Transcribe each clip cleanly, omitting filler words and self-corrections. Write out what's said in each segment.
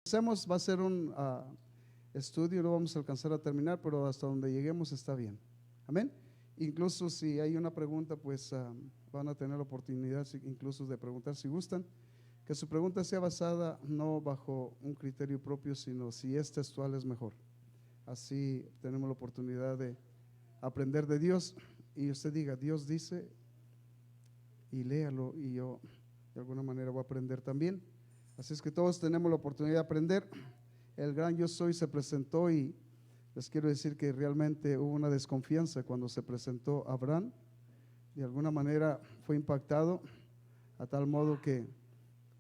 Hacemos, va a ser un estudio, no vamos a alcanzar a terminar, pero hasta donde lleguemos está bien. Amén. Incluso si hay una pregunta, pues van a tener la oportunidad incluso de preguntar si gustan. Que su pregunta sea basada no bajo un criterio propio, sino si es textual es mejor. Así tenemos la oportunidad de aprender de Dios y usted diga, Dios dice, y léalo, y yo de alguna manera voy a aprender también. Así es que todos tenemos la oportunidad de aprender. El gran yo soy se presentó y les quiero decir que realmente hubo una desconfianza cuando se presentó Abraham. De alguna manera fue impactado a tal modo que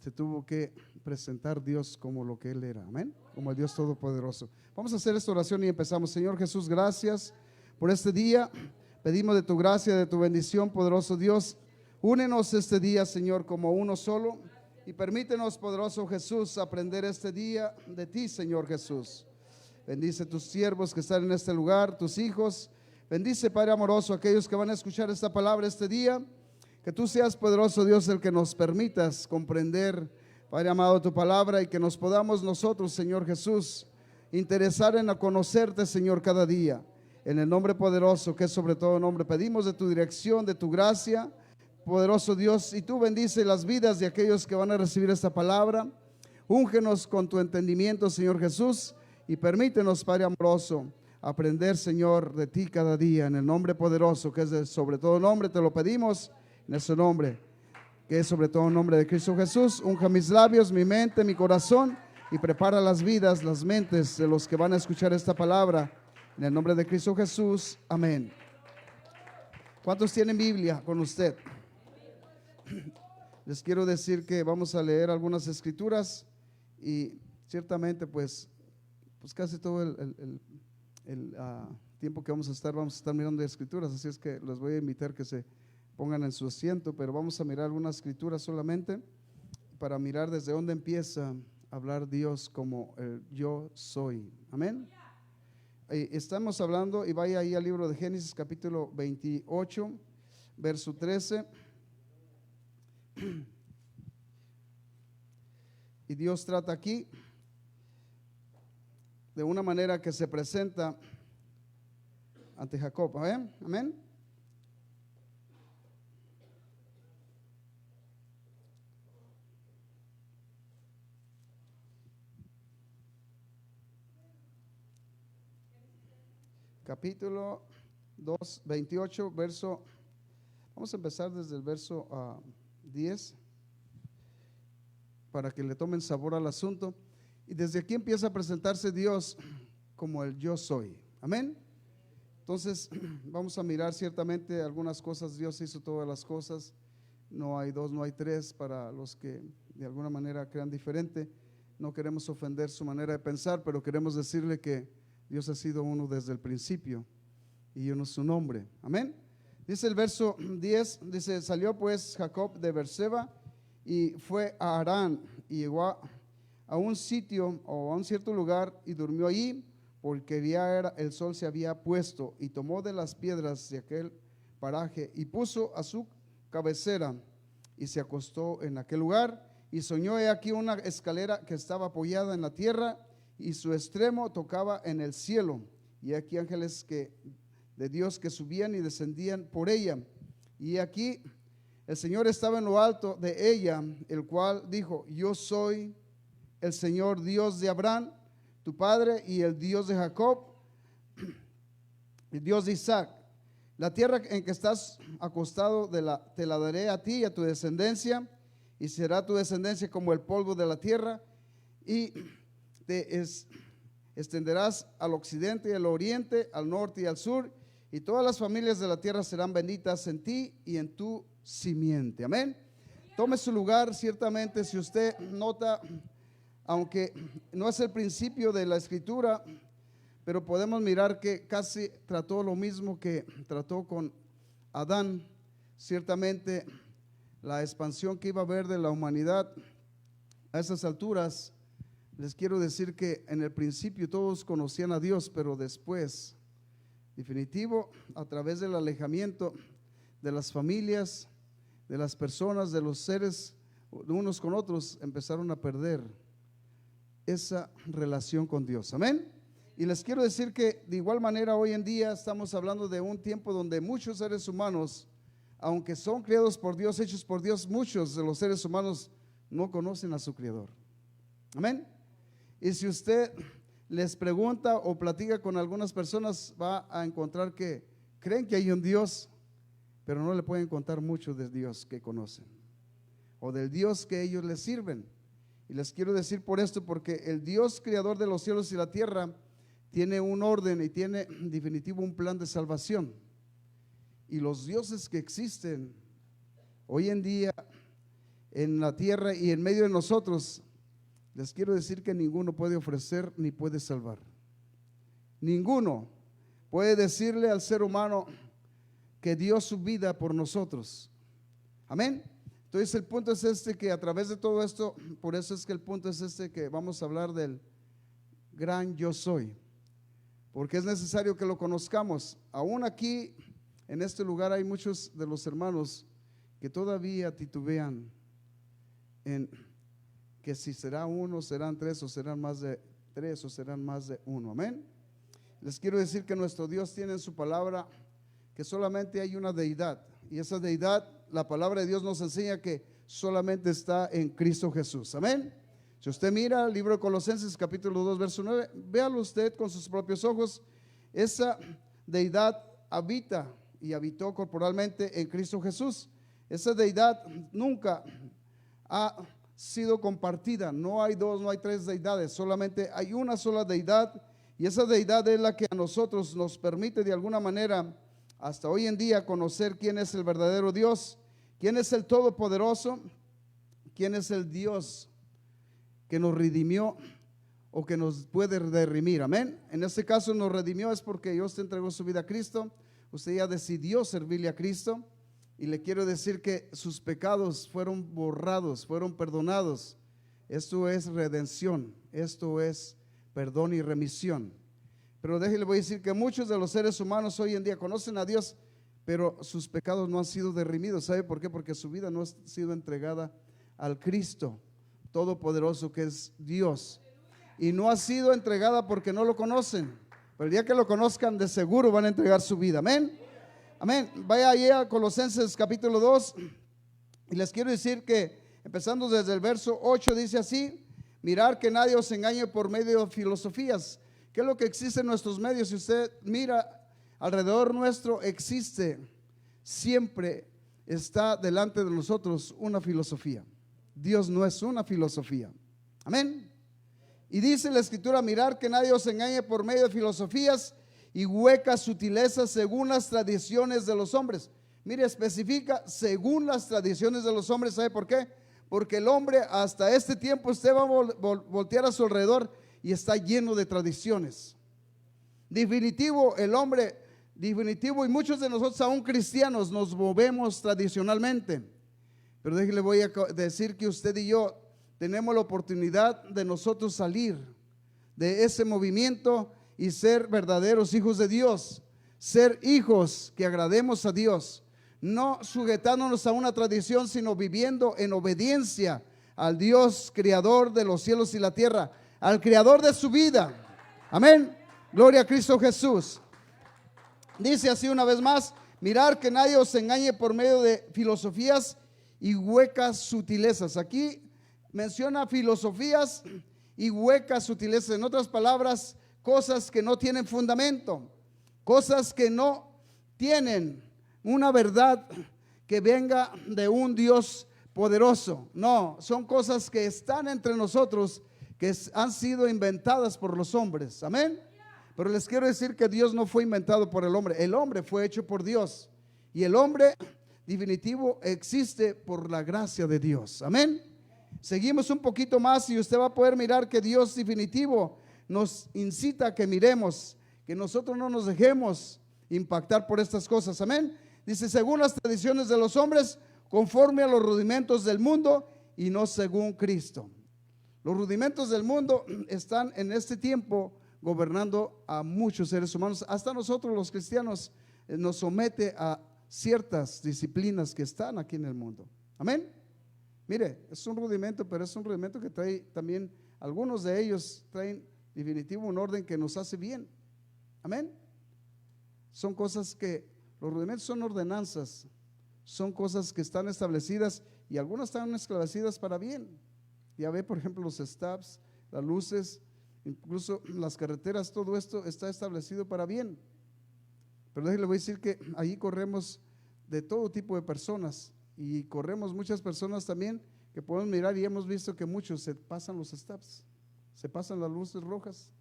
se tuvo que presentar Dios como lo que Él era, amén, como el Dios Todopoderoso. Vamos a hacer esta oración y empezamos. Señor Jesús, gracias por este día. Pedimos de tu gracia, de tu bendición, poderoso Dios. Únenos este día, Señor, como uno solo. Y permítenos, poderoso Jesús, aprender este día de ti, Señor Jesús. Bendice tus siervos que están en este lugar, tus hijos. Bendice, Padre amoroso, a aquellos que van a escuchar esta palabra este día. Que tú seas, poderoso Dios, el que nos permitas comprender, Padre amado, tu palabra, y que nos podamos nosotros, Señor Jesús, interesar en conocerte, Señor, cada día. En el nombre poderoso, que es sobre todo nombre, pedimos de tu dirección, de tu gracia, poderoso Dios, y tú bendice las vidas de aquellos que van a recibir esta palabra. Úngenos con tu entendimiento, Señor Jesús, y permítenos, Padre amoroso, aprender, Señor, de ti cada día. En el nombre poderoso, que es sobre todo nombre, te lo pedimos. En ese nombre, que es sobre todo el nombre de Cristo Jesús. Unja mis labios, mi mente, mi corazón, y prepara las vidas, las mentes de los que van a escuchar esta palabra. En el nombre de Cristo Jesús, amén. ¿Cuántos tienen Biblia con usted? Les quiero decir que vamos a leer algunas escrituras y ciertamente pues casi todo el tiempo que vamos a estar mirando de escrituras, así es que los voy a invitar que se pongan en su asiento, pero vamos a mirar algunas escrituras solamente para mirar desde dónde empieza a hablar Dios como el yo soy. Amén. Estamos hablando, y vaya ahí al libro de Génesis capítulo 28, verso 13. Y Dios trata aquí de una manera que se presenta ante Jacob. Amén. Amén. Capítulo 2, 28, verso, vamos a empezar desde el verso 10 para que le tomen sabor al asunto. Y desde aquí empieza a presentarse Dios como el yo soy. Amén. Entonces vamos a mirar ciertamente algunas cosas. Dios hizo todas las cosas. No hay dos, no hay tres. Para los que de alguna manera crean diferente, no queremos ofender su manera de pensar, pero queremos decirle que Dios ha sido uno desde el principio y uno es su nombre. Amén. Dice el verso 10, dice, salió pues Jacob de Beerseba y fue a Harán y llegó a un sitio o a un cierto lugar y durmió allí porque ya el sol se había puesto, y tomó de las piedras de aquel paraje y puso a su cabecera y se acostó en aquel lugar, y soñó he aquí una escalera que estaba apoyada en la tierra y su extremo tocaba en el cielo, y aquí ángeles de Dios que subían y descendían por ella, y aquí el Señor estaba en lo alto de ella, el cual dijo, yo soy el Señor Dios de Abraham tu padre y el Dios de Jacob, el Dios de Isaac. La tierra en que estás acostado te la daré a ti y a tu descendencia, y será tu descendencia como el polvo de la tierra, y te extenderás al occidente y al oriente, al norte y al sur, y todas las familias de la tierra serán benditas en ti y en tu simiente. Amén. Tome su lugar. Ciertamente, si usted nota, aunque no es el principio de la escritura, pero podemos mirar que casi trató lo mismo que trató con Adán. Ciertamente la expansión que iba a haber de la humanidad a esas alturas, les quiero decir que en el principio todos conocían a Dios, pero después, definitivo, a través del alejamiento de las familias, de las personas, de los seres, de unos con otros, empezaron a perder esa relación con Dios. Amén. Y les quiero decir que de igual manera hoy en día estamos hablando de un tiempo donde muchos seres humanos, aunque son creados por Dios, hechos por Dios, muchos de los seres humanos no conocen a su Creador. Amén. Y si usted les pregunta o platica con algunas personas, va a encontrar que creen que hay un Dios, pero no le pueden contar mucho del Dios que conocen o del Dios que ellos les sirven. Y les quiero decir por esto, porque el Dios creador de los cielos y la tierra tiene un orden y tiene en definitivo un plan de salvación. Y los dioses que existen hoy en día en la tierra y en medio de nosotros, les quiero decir que ninguno puede ofrecer ni puede salvar. Ninguno puede decirle al ser humano que dio su vida por nosotros. Amén. Entonces el punto es este, que a través de todo esto, por eso es que el punto es este, que vamos a hablar del gran yo soy, porque es necesario que lo conozcamos. Aún aquí en este lugar hay muchos de los hermanos que todavía titubean en que si será uno, serán tres, o serán más de tres, o serán más de uno. Amén. Les quiero decir que nuestro Dios tiene en su palabra que solamente hay una deidad, y esa deidad, la palabra de Dios nos enseña que solamente está en Cristo Jesús. Amén. Si usted mira el libro de Colosenses capítulo 2 verso 9, véalo usted con sus propios ojos. Esa deidad habita y habitó corporalmente en Cristo Jesús. Esa deidad nunca ha sido compartida. No hay dos, no hay tres deidades, solamente hay una sola deidad, y esa deidad es la que a nosotros nos permite de alguna manera hasta hoy en día conocer quién es el verdadero Dios, quién es el Todopoderoso, quién es el Dios que nos redimió o que nos puede redimir. Amén. En este caso nos redimió es porque Dios te entregó su vida a Cristo. Usted ya decidió servirle a Cristo, y le quiero decir que sus pecados fueron borrados, fueron perdonados. Esto es redención, esto es perdón y remisión. Pero déjele, voy a decir que muchos de los seres humanos hoy en día conocen a Dios, pero sus pecados no han sido derrimidos. ¿Sabe por qué? Porque su vida no ha sido entregada al Cristo Todopoderoso, que es Dios, y no ha sido entregada porque no lo conocen. Pero el día que lo conozcan, de seguro van a entregar su vida. Amén. Amén. Vaya ahí a Colosenses capítulo 2, y les quiero decir que empezando desde el verso 8 dice así: mirar que nadie os engañe por medio de filosofías. ¿Qué es lo que existe en nuestros medios? Si usted mira alrededor nuestro, existe, siempre está delante de nosotros una filosofía. Dios no es una filosofía. Amén. Y dice la escritura: mirar que nadie os engañe por medio de filosofías y huecas sutilezas según las tradiciones de los hombres. Mire, especifica según las tradiciones de los hombres. ¿Sabe por qué? Porque el hombre hasta este tiempo, usted va a voltear a su alrededor y está lleno de tradiciones. Definitivo, el hombre, definitivo, y muchos de nosotros aún cristianos nos movemos tradicionalmente. Pero déjele, voy a decir que usted y yo tenemos la oportunidad de nosotros salir de ese movimiento y ser verdaderos hijos de Dios, ser hijos que agrademos a Dios, no sujetándonos a una tradición, sino viviendo en obediencia al Dios creador de los cielos y la tierra, al creador de su vida. Amén. Gloria a Cristo Jesús. Dice así una vez más: mirar que nadie os engañe por medio de filosofías y huecas sutilezas. Aquí menciona filosofías y huecas sutilezas. En otras palabras, cosas que no tienen fundamento, cosas que no tienen una verdad que venga de un Dios poderoso. No, son cosas que están entre nosotros, que han sido inventadas por los hombres. Amén. Pero les quiero decir que Dios no fue inventado por el hombre fue hecho por Dios, y el hombre definitivo existe por la gracia de Dios. Amén. Seguimos un poquito más y usted va a poder mirar que Dios definitivo nos incita a que miremos, que nosotros no nos dejemos impactar por estas cosas. Amén. Dice: según las tradiciones de los hombres, conforme a los rudimentos del mundo y no según Cristo. Los rudimentos del mundo están en este tiempo gobernando a muchos seres humanos. Hasta nosotros los cristianos nos somete a ciertas disciplinas que están aquí en el mundo. Amén. Mire, es un rudimento, pero es un rudimento que trae también algunos de ellos traen definitivo un orden que nos hace bien. Amén. Son cosas que, los rudimentos son ordenanzas, son cosas que están establecidas y algunas están establecidas para bien. Ya ve, por ejemplo, los stops, las luces, incluso las carreteras, todo esto está establecido para bien. Pero déjale, voy a decir que ahí corremos de todo tipo de personas y corremos muchas personas también que podemos mirar y hemos visto que muchos se pasan los stops, se pasan las luces rojas.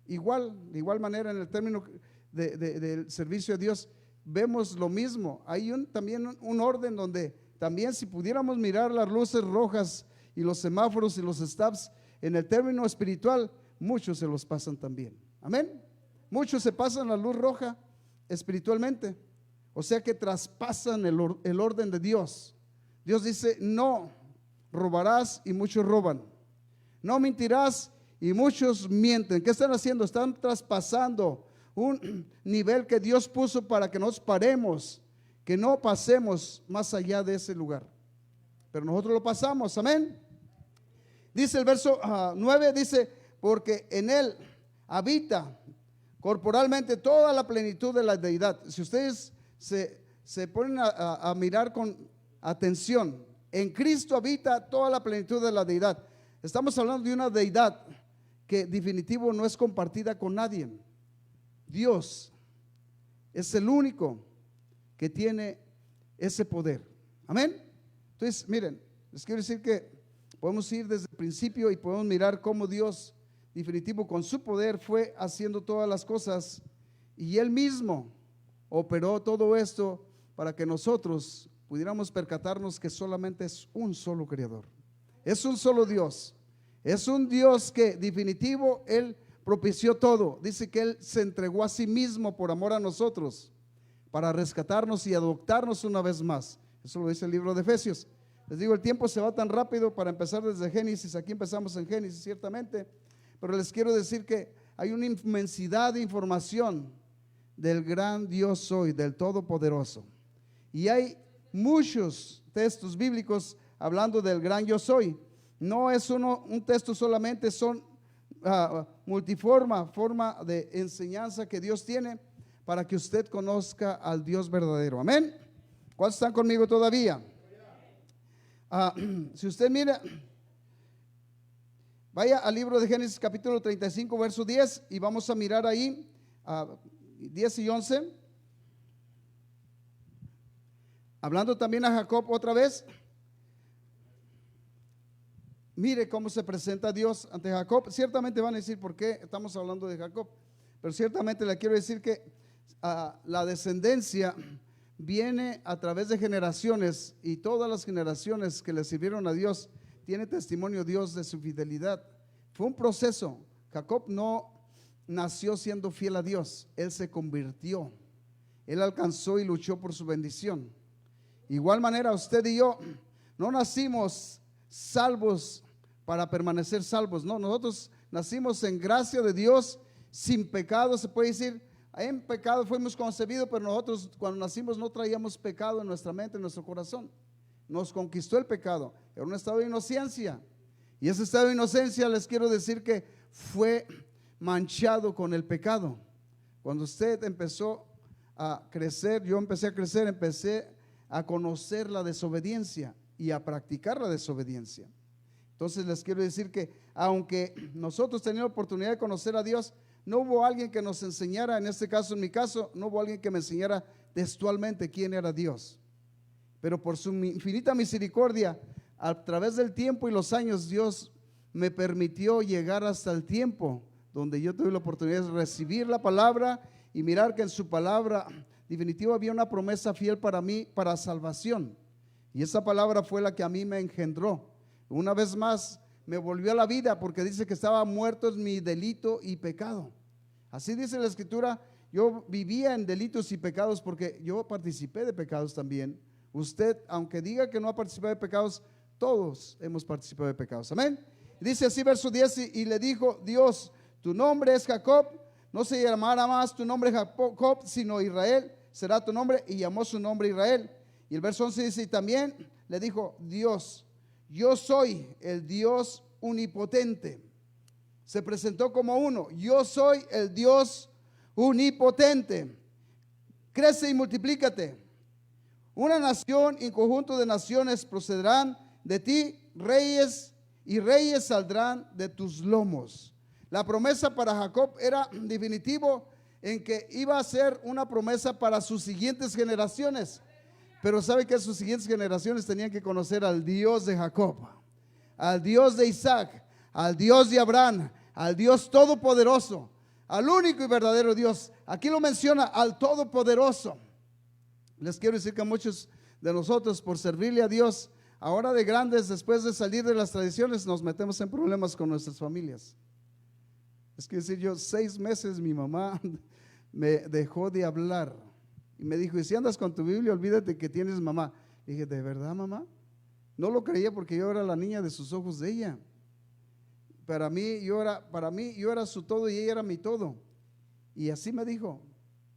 De igual manera en el término del servicio a Dios vemos lo mismo. Hay también un orden donde también si pudiéramos mirar las luces rojas y los semáforos y los stops en el término espiritual, muchos se los pasan también. Amén. Muchos se pasan la luz roja espiritualmente, o sea que traspasan el orden de Dios. Dios dice: no robarás y muchos roban, no mentirás y muchos mienten. ¿Qué están haciendo? Están traspasando un nivel que Dios puso para que nos paremos, que no pasemos más allá de ese lugar, pero nosotros lo pasamos. Amén. Dice el verso 9, dice: porque en él habita corporalmente toda la plenitud de la deidad. Si ustedes se ponen a mirar con atención, en Cristo habita toda la plenitud de la deidad. Estamos hablando de una deidad que definitivo no es compartida con nadie. Dios es el único que tiene ese poder. Amén. Entonces, miren, les quiero decir que podemos ir desde el principio y podemos mirar cómo Dios definitivo con su poder fue haciendo todas las cosas y Él mismo operó todo esto para que nosotros pudiéramos percatarnos que solamente es un solo creador, es un solo Dios, es un Dios que definitivo Él propició todo. Dice que Él se entregó a sí mismo por amor a nosotros para rescatarnos y adoptarnos una vez más. Eso lo dice el libro de Efesios. Les digo, el tiempo se va tan rápido para empezar desde Génesis. Aquí empezamos en Génesis ciertamente, pero les quiero decir que hay una inmensidad de información del gran Dios soy, del Todopoderoso. Y hay muchos textos bíblicos hablando del gran yo soy. No es un texto solamente, son forma de enseñanza que Dios tiene para que usted conozca al Dios verdadero. Amén. ¿Cuántos están conmigo todavía? Si usted mira, vaya al libro de Génesis capítulo 35 verso 10 y vamos a mirar ahí 10 y 11, hablando también a Jacob otra vez. Mire cómo se presenta Dios ante Jacob. Ciertamente van a decir por qué estamos hablando de Jacob, pero ciertamente le quiero decir que la descendencia viene a través de generaciones y todas las generaciones que le sirvieron a Dios tiene testimonio Dios de su fidelidad. Fue un proceso. Jacob no nació siendo fiel a Dios, él se convirtió, él alcanzó y luchó por su bendición. Igual manera usted y yo no nacimos salvos para permanecer salvos, no, nosotros nacimos en gracia de Dios, sin pecado. Se puede decir, en pecado fuimos concebidos, pero nosotros cuando nacimos no traíamos pecado en nuestra mente, en nuestro corazón. Nos conquistó el pecado, era un estado de inocencia, y ese estado de inocencia les quiero decir que fue manchado con el pecado. Cuando usted empezó a crecer, yo empecé a crecer, empecé a conocer la desobediencia y a practicar la desobediencia. Entonces les quiero decir que aunque nosotros teníamos oportunidad de conocer a Dios, no hubo alguien que nos enseñara, en este caso, en mi caso, no hubo alguien que me enseñara textualmente quién era Dios. Pero por su infinita misericordia, a través del tiempo y los años, Dios me permitió llegar hasta el tiempo donde yo tuve la oportunidad de recibir la palabra y mirar que en su palabra definitiva había una promesa fiel para mí, para salvación. Y esa palabra fue la que a mí me engendró. Una vez más me volvió a la vida, porque dice que estaba muerto en mi delito y pecado. Así dice la escritura. Yo vivía en delitos y pecados porque yo participé de pecados también. Usted, aunque diga que no ha participado de pecados, todos hemos participado de pecados. Amén. Dice así verso 10, y le dijo Dios: tu nombre es Jacob, no se llamará más tu nombre Jacob, sino Israel será tu nombre. Y llamó su nombre Israel. Y el verso 11 dice: y también le dijo Dios: yo soy el Dios omnipotente. Se presentó como uno. Yo soy el Dios omnipotente. Crece y multiplícate. Una nación y conjunto de naciones procederán de ti, reyes y reyes saldrán de tus lomos. La promesa para Jacob era definitivo en que iba a ser una promesa para sus siguientes generaciones. Pero sabe que sus siguientes generaciones tenían que conocer al Dios de Jacob, al Dios de Isaac, al Dios de Abraham, al Dios todopoderoso, al único y verdadero Dios. Aquí lo menciona, al todopoderoso. Les quiero decir que muchos de nosotros, por servirle a Dios, ahora de grandes, después de salir de las tradiciones, nos metemos en problemas con nuestras familias. Es que decir, yo 6 meses mi mamá me dejó de hablar y me dijo, y si andas con tu Biblia, olvídate que tienes mamá. Y dije, ¿de verdad, mamá? No lo creía porque yo era la niña de sus ojos de ella. Para mí yo era su todo y ella era mi todo. Y así me dijo,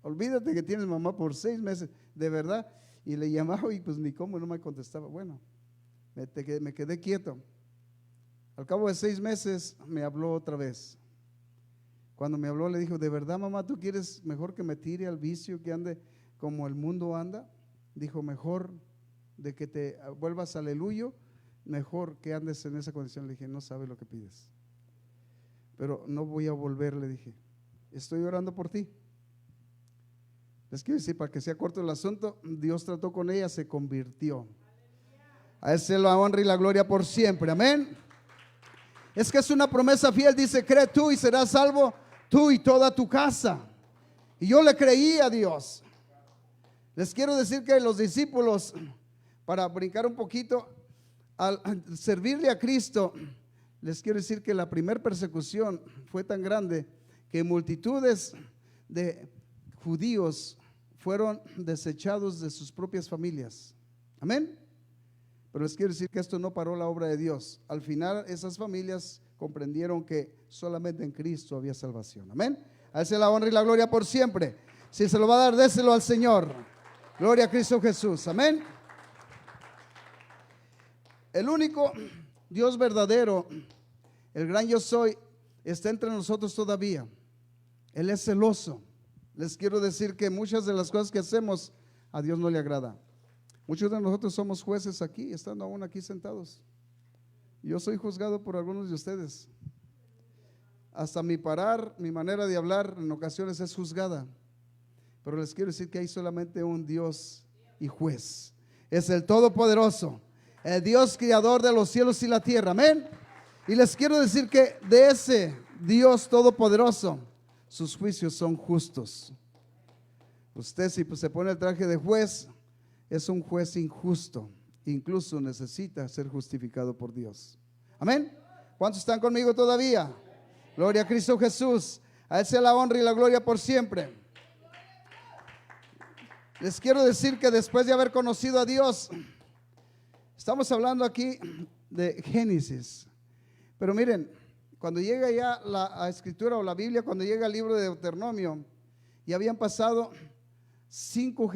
olvídate que tienes mamá por 6 meses, de verdad. Y le llamaba y pues ni cómo, no me contestaba. Bueno, me quedé quieto. Al cabo de 6 meses me habló otra vez. Cuando me habló le dijo, ¿de verdad, mamá, tú quieres mejor que me tire al vicio, que ande como el mundo anda? Dijo, mejor de que te vuelvas aleluyo, mejor que andes en esa condición. Le dije, no sabes lo que pides, pero no voy a volver, le dije, estoy orando por ti. Les quiero decir, para que sea corto el asunto, Dios trató con ella, se convirtió. A Él sea la honra y la gloria por siempre, amén. Es que es una promesa fiel, dice, cree tú y serás salvo tú y toda tu casa. Y yo le creí a Dios. Les quiero decir que los discípulos, para brincar un poquito, al servirle a Cristo, les quiero decir que la primera persecución fue tan grande que multitudes de judíos fueron desechados de sus propias familias. Amén. Pero les quiero decir que esto no paró la obra de Dios. Al final esas familias comprendieron que solamente en Cristo había salvación. Amén. A Él sea la honra y la gloria por siempre. Si se lo va a dar, déselo al Señor. Gloria a Cristo Jesús. Amén. El único Dios verdadero, el gran yo soy, está entre nosotros todavía. Él es celoso. Les quiero decir que muchas de las cosas que hacemos a Dios no le agrada. Muchos de nosotros somos jueces aquí, estando aún aquí sentados. Yo soy juzgado por algunos de ustedes. Hasta mi parar, mi manera de hablar en ocasiones es juzgada. Pero les quiero decir que hay solamente un Dios y juez. Es el Todopoderoso, el Dios creador de los cielos y la tierra. Amén. Y les quiero decir que de ese Dios Todopoderoso, sus juicios son justos. Usted si se pone el traje de juez, es un juez injusto, incluso necesita ser justificado por Dios. Amén. ¿Cuántos están conmigo todavía? Gloria a Cristo Jesús. A Él sea la honra y la gloria por siempre. Les quiero decir que después de haber conocido a Dios, estamos hablando aquí de Génesis, pero miren, cuando llega ya la escritura o la Biblia, cuando llega el libro de Deuteronomio, ya habían pasado 5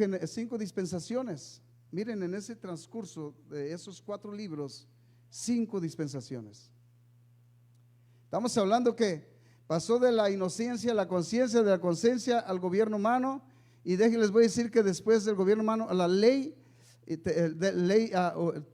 dispensaciones. Miren, en ese transcurso de esos 4 libros, 5 dispensaciones. Estamos hablando que pasó de la inocencia a la conciencia, de la conciencia al gobierno humano, y les voy a decir que después del gobierno humano a la ley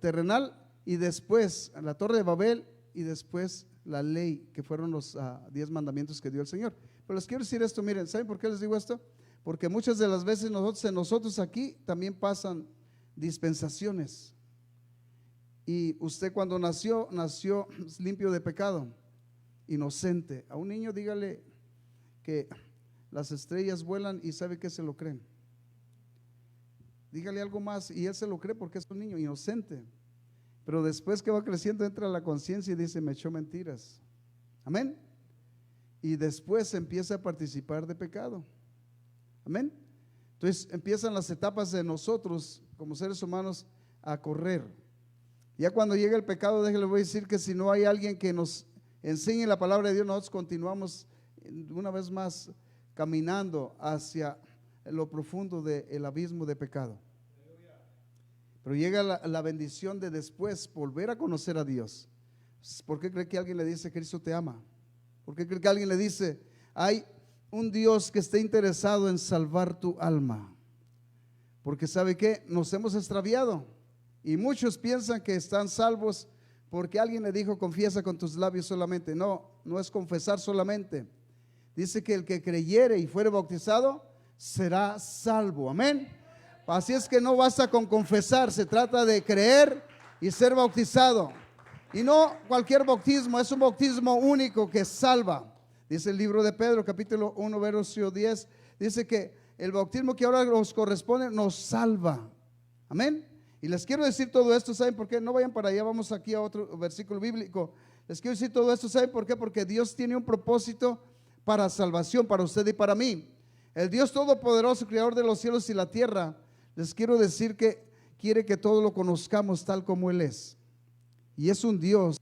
terrenal, y después a la Torre de Babel, y después la ley, que fueron los 10 mandamientos que dio el Señor. Pero les quiero decir esto, miren, ¿saben por qué les digo esto? Porque muchas de las veces nosotros aquí también pasan dispensaciones. Y usted cuando nació limpio de pecado, inocente. A un niño dígale que las estrellas vuelan y sabe que se lo creen. Dígale algo más y él se lo cree porque es un niño inocente. Pero después que va creciendo entra a la conciencia y dice, me echó mentiras. Amén. Y después empieza a participar de pecado. Amén. Entonces empiezan las etapas de nosotros como seres humanos a correr. Ya cuando llega el pecado, déjenle voy a decir que si no hay alguien que nos enseñe la palabra de Dios, nosotros continuamos una vez más caminando hacia lo profundo del abismo de pecado. Pero llega la bendición de después volver a conocer a Dios, ¿Por qué cree que alguien le dice Cristo te ama? ¿Por qué cree que alguien le dice hay un Dios que esté interesado en salvar tu alma? Porque ¿sabe qué? Nos hemos extraviado y muchos piensan que están salvos porque alguien le dijo confiesa con tus labios solamente. No, no es confesar solamente. Dice que el que creyere y fuere bautizado será salvo. Amén. Así es que no basta con confesar, se trata de creer y ser bautizado. Y no cualquier bautismo, es un bautismo único que salva. Dice el libro de Pedro, capítulo 1, verso 10, dice que el bautismo que ahora nos corresponde nos salva. Amén. Y les quiero decir todo esto, ¿saben por qué? No vayan para allá, vamos aquí a otro versículo bíblico. Les quiero decir todo esto, ¿saben por qué? Porque Dios tiene un propósito para salvación, para usted y para mí. El Dios Todopoderoso, Creador de los cielos y la tierra, les quiero decir que quiere que todos lo conozcamos tal como Él es. Y es un Dios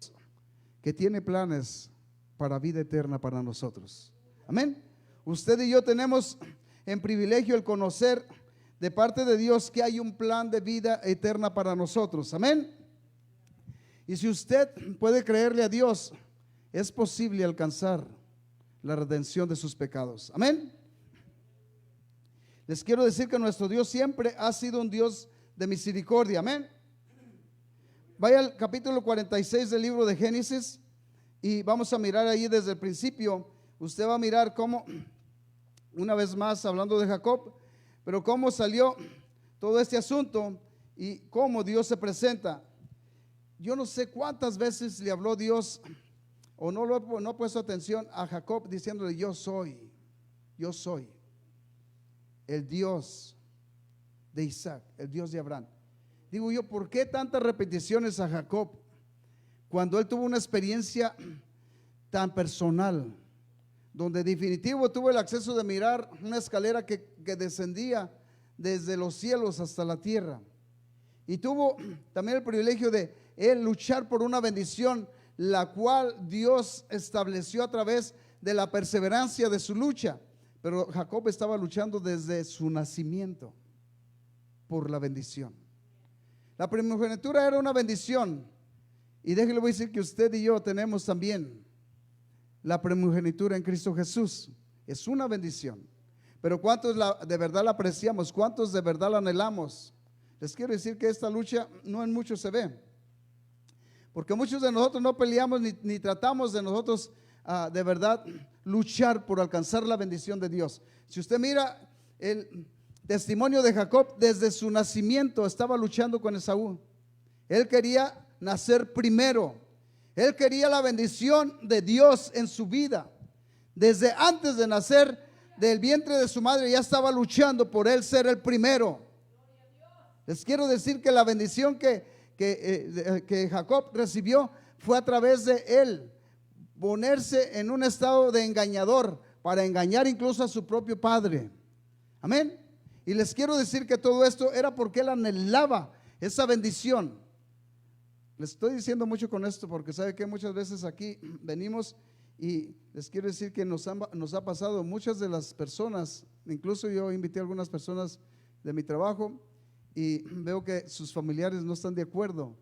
que tiene planes para vida eterna para nosotros. Amén. Usted y yo tenemos en privilegio el conocer de parte de Dios que hay un plan de vida eterna para nosotros. Amén. Y si usted puede creerle a Dios, es posible alcanzar la redención de sus pecados. Amén. Les quiero decir que nuestro Dios siempre ha sido un Dios de misericordia. Amén. Vaya al capítulo 46 del libro de Génesis y vamos a mirar ahí desde el principio. Usted va a mirar cómo, una vez más hablando de Jacob, pero cómo salió todo este asunto y cómo Dios se presenta. Yo no sé cuántas veces le habló Dios o no ha puesto atención a Jacob diciéndole yo soy el Dios de Isaac, el Dios de Abraham. Digo yo, ¿por qué tantas repeticiones a Jacob cuando él tuvo una experiencia tan personal, donde definitivo tuvo el acceso de mirar una escalera que descendía desde los cielos hasta la tierra? Y tuvo también el privilegio de él luchar por una bendición, la cual Dios estableció a través de la perseverancia de su lucha. Pero Jacob estaba luchando desde su nacimiento por la bendición. La primogenitura era una bendición. Y déjele voy a decir que usted y yo tenemos también la primogenitura en Cristo Jesús. Es una bendición. Pero ¿cuántos de verdad la apreciamos? ¿Cuántos de verdad la anhelamos? Les quiero decir que esta lucha no en muchos se ve. Porque muchos de nosotros no peleamos ni tratamos de nosotros de verdad luchar por alcanzar la bendición de Dios. Si usted mira el testimonio de Jacob, desde su nacimiento estaba luchando con Esaú. Él quería nacer primero. Él quería la bendición de Dios en su vida. Desde antes de nacer del vientre de su madre ya estaba luchando por él ser el primero. Les quiero decir que la bendición que Jacob recibió fue a través de él ponerse en un estado de engañador para engañar incluso a su propio padre. Amén. Y les quiero decir que todo esto era porque él anhelaba esa bendición. Les estoy diciendo mucho con esto porque sabe que muchas veces aquí venimos y les quiero decir que nos ha pasado muchas de las personas, incluso yo invité a algunas personas de mi trabajo y veo que sus familiares no están de acuerdo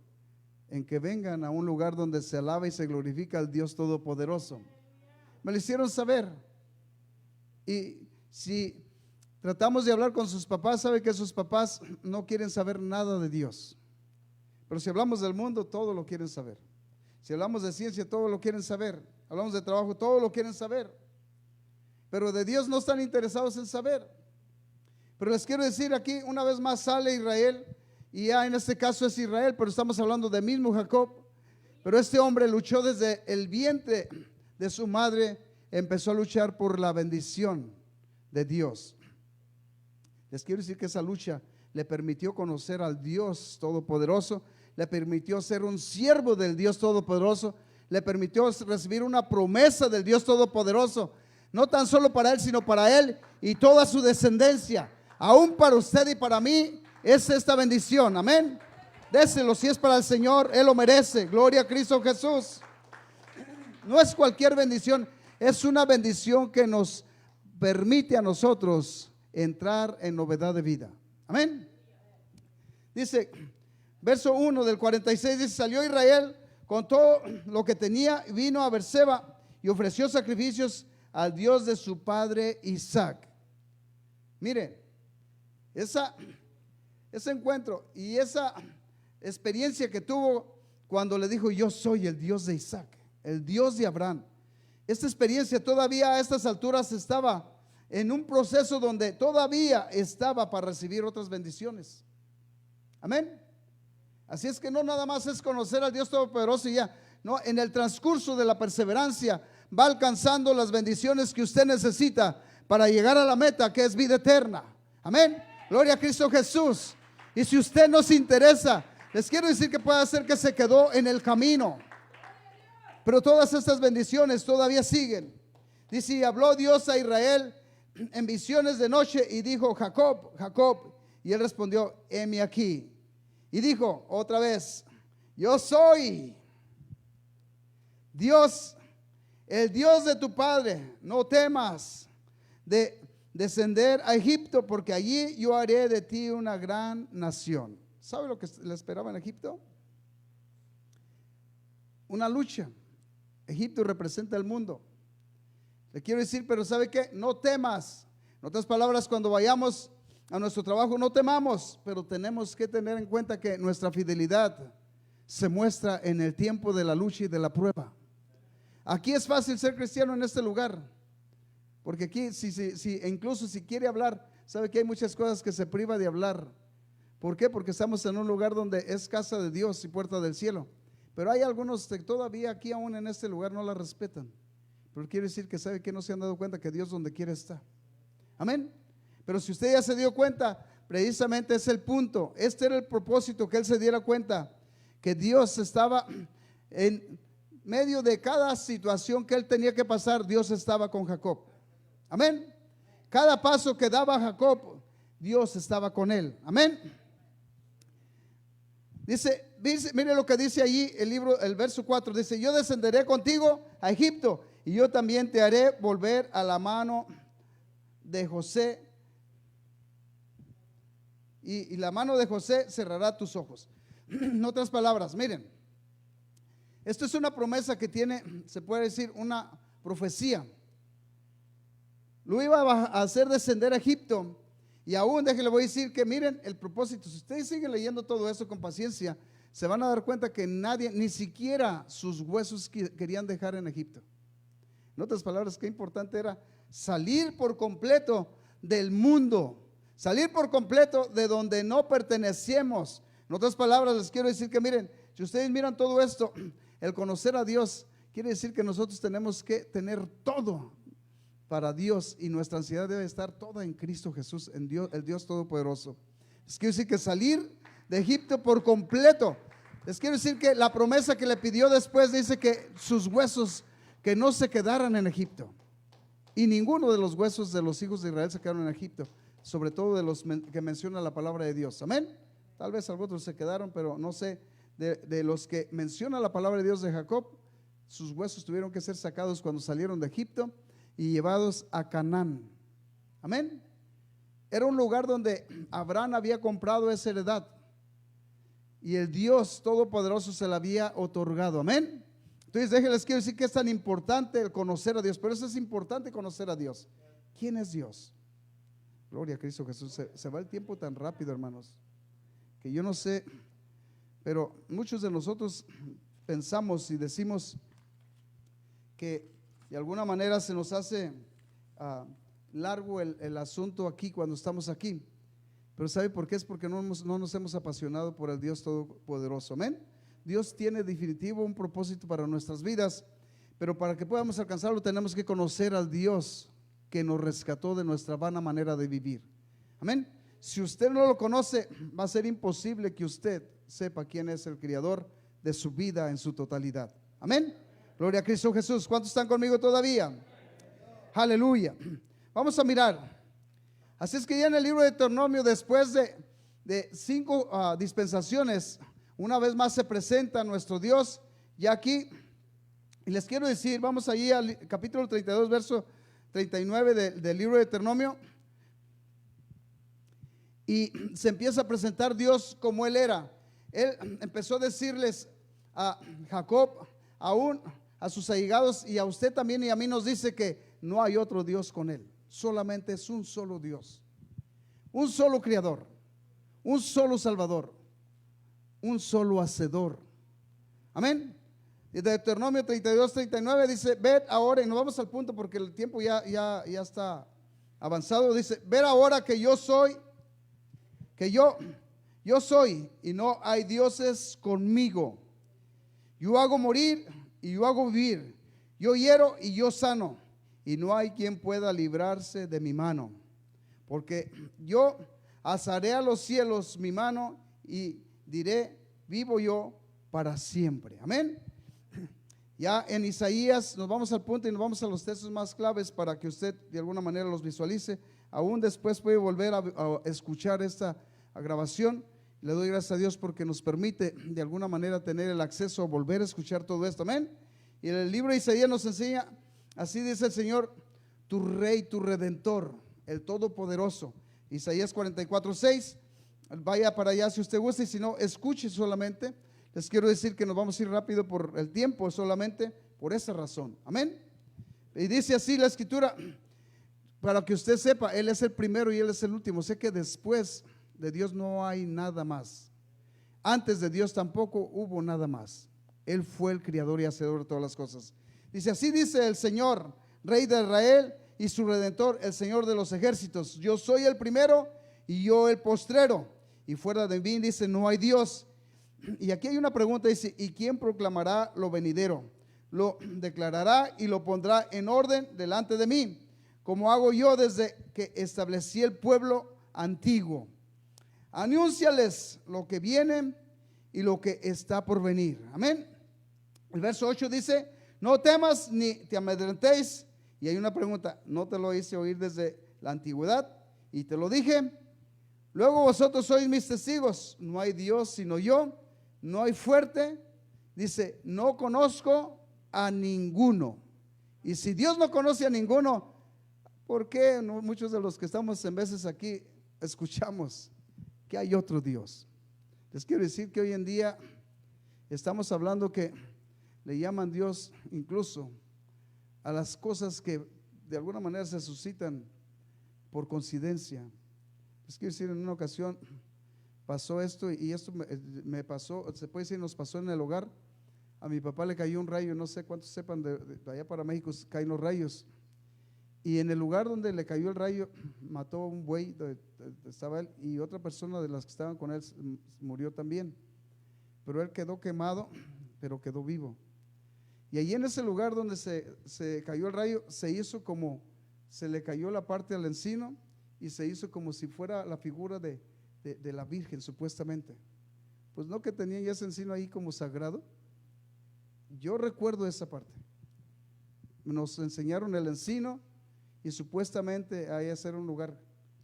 en que vengan a un lugar donde se alaba y se glorifica al Dios Todopoderoso. Me lo hicieron saber. Y si tratamos de hablar con sus papás, sabe que sus papás no quieren saber nada de Dios. Pero si hablamos del mundo, todo lo quieren saber. Si hablamos de ciencia, todo lo quieren saber. Hablamos de trabajo, todo lo quieren saber. Pero de Dios no están interesados en saber. Pero les quiero decir aquí, una vez más sale Israel, y ya en este caso es Israel, pero estamos hablando del mismo Jacob. Pero este hombre luchó desde el vientre de su madre, empezó a luchar por la bendición de Dios. Les quiero decir que esa lucha le permitió conocer al Dios Todopoderoso, le permitió ser un siervo del Dios Todopoderoso, le permitió recibir una promesa del Dios Todopoderoso, no tan solo para él, sino para él y toda su descendencia. Aún para usted y para mí es esta bendición, amén. Déselo, si es para el Señor, Él lo merece. Gloria a Cristo Jesús. No es cualquier bendición, es una bendición que nos permite a nosotros entrar en novedad de vida. Amén. Dice, verso 1 del 46, dice, salió Israel con todo lo que tenía, vino a Berseba y ofreció sacrificios al Dios de su padre Isaac. Mire, ese encuentro y esa experiencia que tuvo cuando le dijo: yo soy el Dios de Isaac, el Dios de Abraham. Esta experiencia todavía a estas alturas estaba en un proceso donde todavía estaba para recibir otras bendiciones. Amén. Así es que no nada más es conocer al Dios Todopoderoso y ya, no, en el transcurso de la perseverancia va alcanzando las bendiciones que usted necesita para llegar a la meta, que es vida eterna. Amén. Gloria a Cristo Jesús. Y si usted no se interesa, les quiero decir que puede ser que se quedó en el camino, pero todas estas bendiciones todavía siguen. Dice: y habló Dios a Israel en visiones de noche y dijo: Jacob, Jacob. Y él respondió: heme aquí. Y dijo otra vez: yo soy Dios, el Dios de tu padre. No temas de descender a Egipto, porque allí yo haré de ti una gran nación. ¿Sabe lo que le esperaba en Egipto? Una lucha. Egipto representa el mundo. Le quiero decir, pero ¿sabe qué? No temas. En otras palabras, cuando vayamos a nuestro trabajo, no temamos, pero tenemos que tener en cuenta que nuestra fidelidad se muestra en el tiempo de la lucha y de la prueba. Aquí es fácil ser cristiano en este lugar, porque aquí incluso si quiere hablar, sabe que hay muchas cosas que se priva de hablar. ¿Por qué? Porque estamos en un lugar donde es casa de Dios y puerta del cielo. Pero hay algunos que todavía aquí aún en este lugar no la respetan. Pero quiere decir que sabe que no se han dado cuenta que Dios donde quiere está. Amén. Pero si usted ya se dio cuenta, precisamente es el punto. Este era el propósito, que él se diera cuenta que Dios estaba en medio de cada situación que él tenía que pasar. Dios estaba con Jacob. Amén. Cada paso que daba Jacob, Dios estaba con él. Amén. Dice, mire lo que dice allí el verso 4. Dice: yo descenderé contigo a Egipto, y yo también te haré volver a la mano de José, y la mano de José cerrará tus ojos. En otras palabras, miren, esto es una promesa que tiene, se puede decir, una profecía. Lo iba a hacer descender a Egipto. Y aún, déjenle, voy a decir que miren el propósito. Si ustedes siguen leyendo todo eso con paciencia, se van a dar cuenta que nadie, ni siquiera sus huesos querían dejar en Egipto. En otras palabras, qué importante era salir por completo del mundo, salir por completo de donde no pertenecemos. En otras palabras, les quiero decir que miren, si ustedes miran todo esto, el conocer a Dios quiere decir que nosotros tenemos que tener todo para Dios, y nuestra ansiedad debe estar toda en Cristo Jesús, en Dios, el Dios Todopoderoso. Les quiero decir que salir de Egipto por completo. Les quiero decir que la promesa que le pidió después dice que sus huesos que no se quedaran en Egipto. Y ninguno de los huesos de los hijos de Israel se quedaron en Egipto, sobre todo de los que menciona la palabra de Dios. Amén. Tal vez algunos se quedaron, pero no sé, de los que menciona la palabra de Dios de Jacob, sus huesos tuvieron que ser sacados cuando salieron de Egipto y llevados a Canaán. Amén. Era un lugar donde Abraham había comprado esa heredad y el Dios Todopoderoso se la había otorgado. Amén. Entonces déjenles, quiero decir que es tan importante el conocer a Dios. Pero eso es importante, conocer a Dios. ¿Quién es Dios? Gloria a Cristo Jesús. Se va el tiempo tan rápido, hermanos, que yo no sé, pero muchos de nosotros pensamos y decimos que de alguna manera se nos hace largo el asunto aquí cuando estamos aquí. Pero ¿sabe por qué? Es porque no nos hemos apasionado por el Dios Todopoderoso. Amén. Dios tiene definitivo un propósito para nuestras vidas, pero para que podamos alcanzarlo tenemos que conocer al Dios que nos rescató de nuestra vana manera de vivir. Amén. Si usted no lo conoce, va a ser imposible que usted sepa quién es el creador de su vida en su totalidad. Amén. Gloria a Cristo Jesús. ¿Cuántos están conmigo todavía? Aleluya. Vamos a mirar. Así es que ya en el libro de Deuteronomio, después de 5 dispensaciones, una vez más se presenta nuestro Dios ya aquí. Y les quiero decir, vamos allí al capítulo 32, verso 39 del libro de Deuteronomio. Y se empieza a presentar Dios como Él era. Él empezó a decirles a Jacob, aún a sus allegados y a usted también y a mí nos dice que no hay otro Dios con él. Solamente es un solo Dios, un solo Creador, un solo Salvador, un solo Hacedor. Amén. Y Deuteronomio 32, 39 dice: ved ahora, y nos vamos al punto porque el tiempo ya está avanzado. Dice: ver ahora que yo soy, que yo soy y no hay dioses conmigo. Yo hago morir y yo hago vivir, yo hiero y yo sano, y no hay quien pueda librarse de mi mano. Porque yo alzaré a los cielos mi mano y diré: vivo yo para siempre. Amén. Ya en Isaías, nos vamos al punto y nos vamos a los textos más claves para que usted de alguna manera los visualice. Aún después puede volver a escuchar esta grabación. Le doy gracias a Dios porque nos permite de alguna manera tener el acceso a volver a escuchar todo esto. Amén. Y el libro de Isaías nos enseña, así dice el Señor, tu Rey, tu Redentor, el Todopoderoso. Isaías 44, 6. Vaya para allá si usted gusta, y si no, escuche solamente. Les quiero decir que nos vamos a ir rápido por el tiempo, solamente por esa razón. Amén. Y dice así la escritura, para que usted sepa, Él es el primero y Él es el último. Sé que después de Dios no hay nada más. Antes de Dios tampoco hubo nada más. Él fue el creador y hacedor de todas las cosas. Dice: así dice el Señor, Rey de Israel y su Redentor, el Señor de los ejércitos: yo soy el primero y yo el postrero, y fuera de mí, dice, no hay Dios. Y aquí hay una pregunta, dice: ¿y quién proclamará lo venidero? Lo declarará y lo pondrá en orden delante de mí, como hago yo desde que establecí el pueblo antiguo. Anúnciales lo que viene y lo que está por venir. Amén. El verso 8 dice: no temas ni te amedrentéis. Y hay una pregunta: ¿no te lo hice oír desde la antigüedad? Y te lo dije. Luego vosotros sois mis testigos. No hay Dios sino yo, no hay fuerte. Dice: no conozco a ninguno. Y si Dios no conoce a ninguno, ¿por qué muchos de los que estamos en veces aquí escuchamos que hay otro Dios? Les quiero decir que hoy en día estamos hablando que le llaman Dios incluso a las cosas que de alguna manera se suscitan por coincidencia. Les quiero decir, en una ocasión pasó esto, y esto me pasó, se puede decir, nos pasó en el hogar. A mi papá le cayó un rayo, no sé cuántos sepan, de allá para México caen los rayos. Y en el lugar donde le cayó el rayo, mató a un buey, estaba él, y otra persona de las que estaban con él murió también. Pero él quedó quemado, pero quedó vivo. Y allí en ese lugar donde se cayó el rayo, se hizo como, se le cayó la parte del encino, y se hizo como si fuera la figura de la Virgen, supuestamente. Pues no, que tenía ya ese encino ahí como sagrado. Yo recuerdo esa parte. Nos enseñaron el encino, y supuestamente ahí hacer un lugar,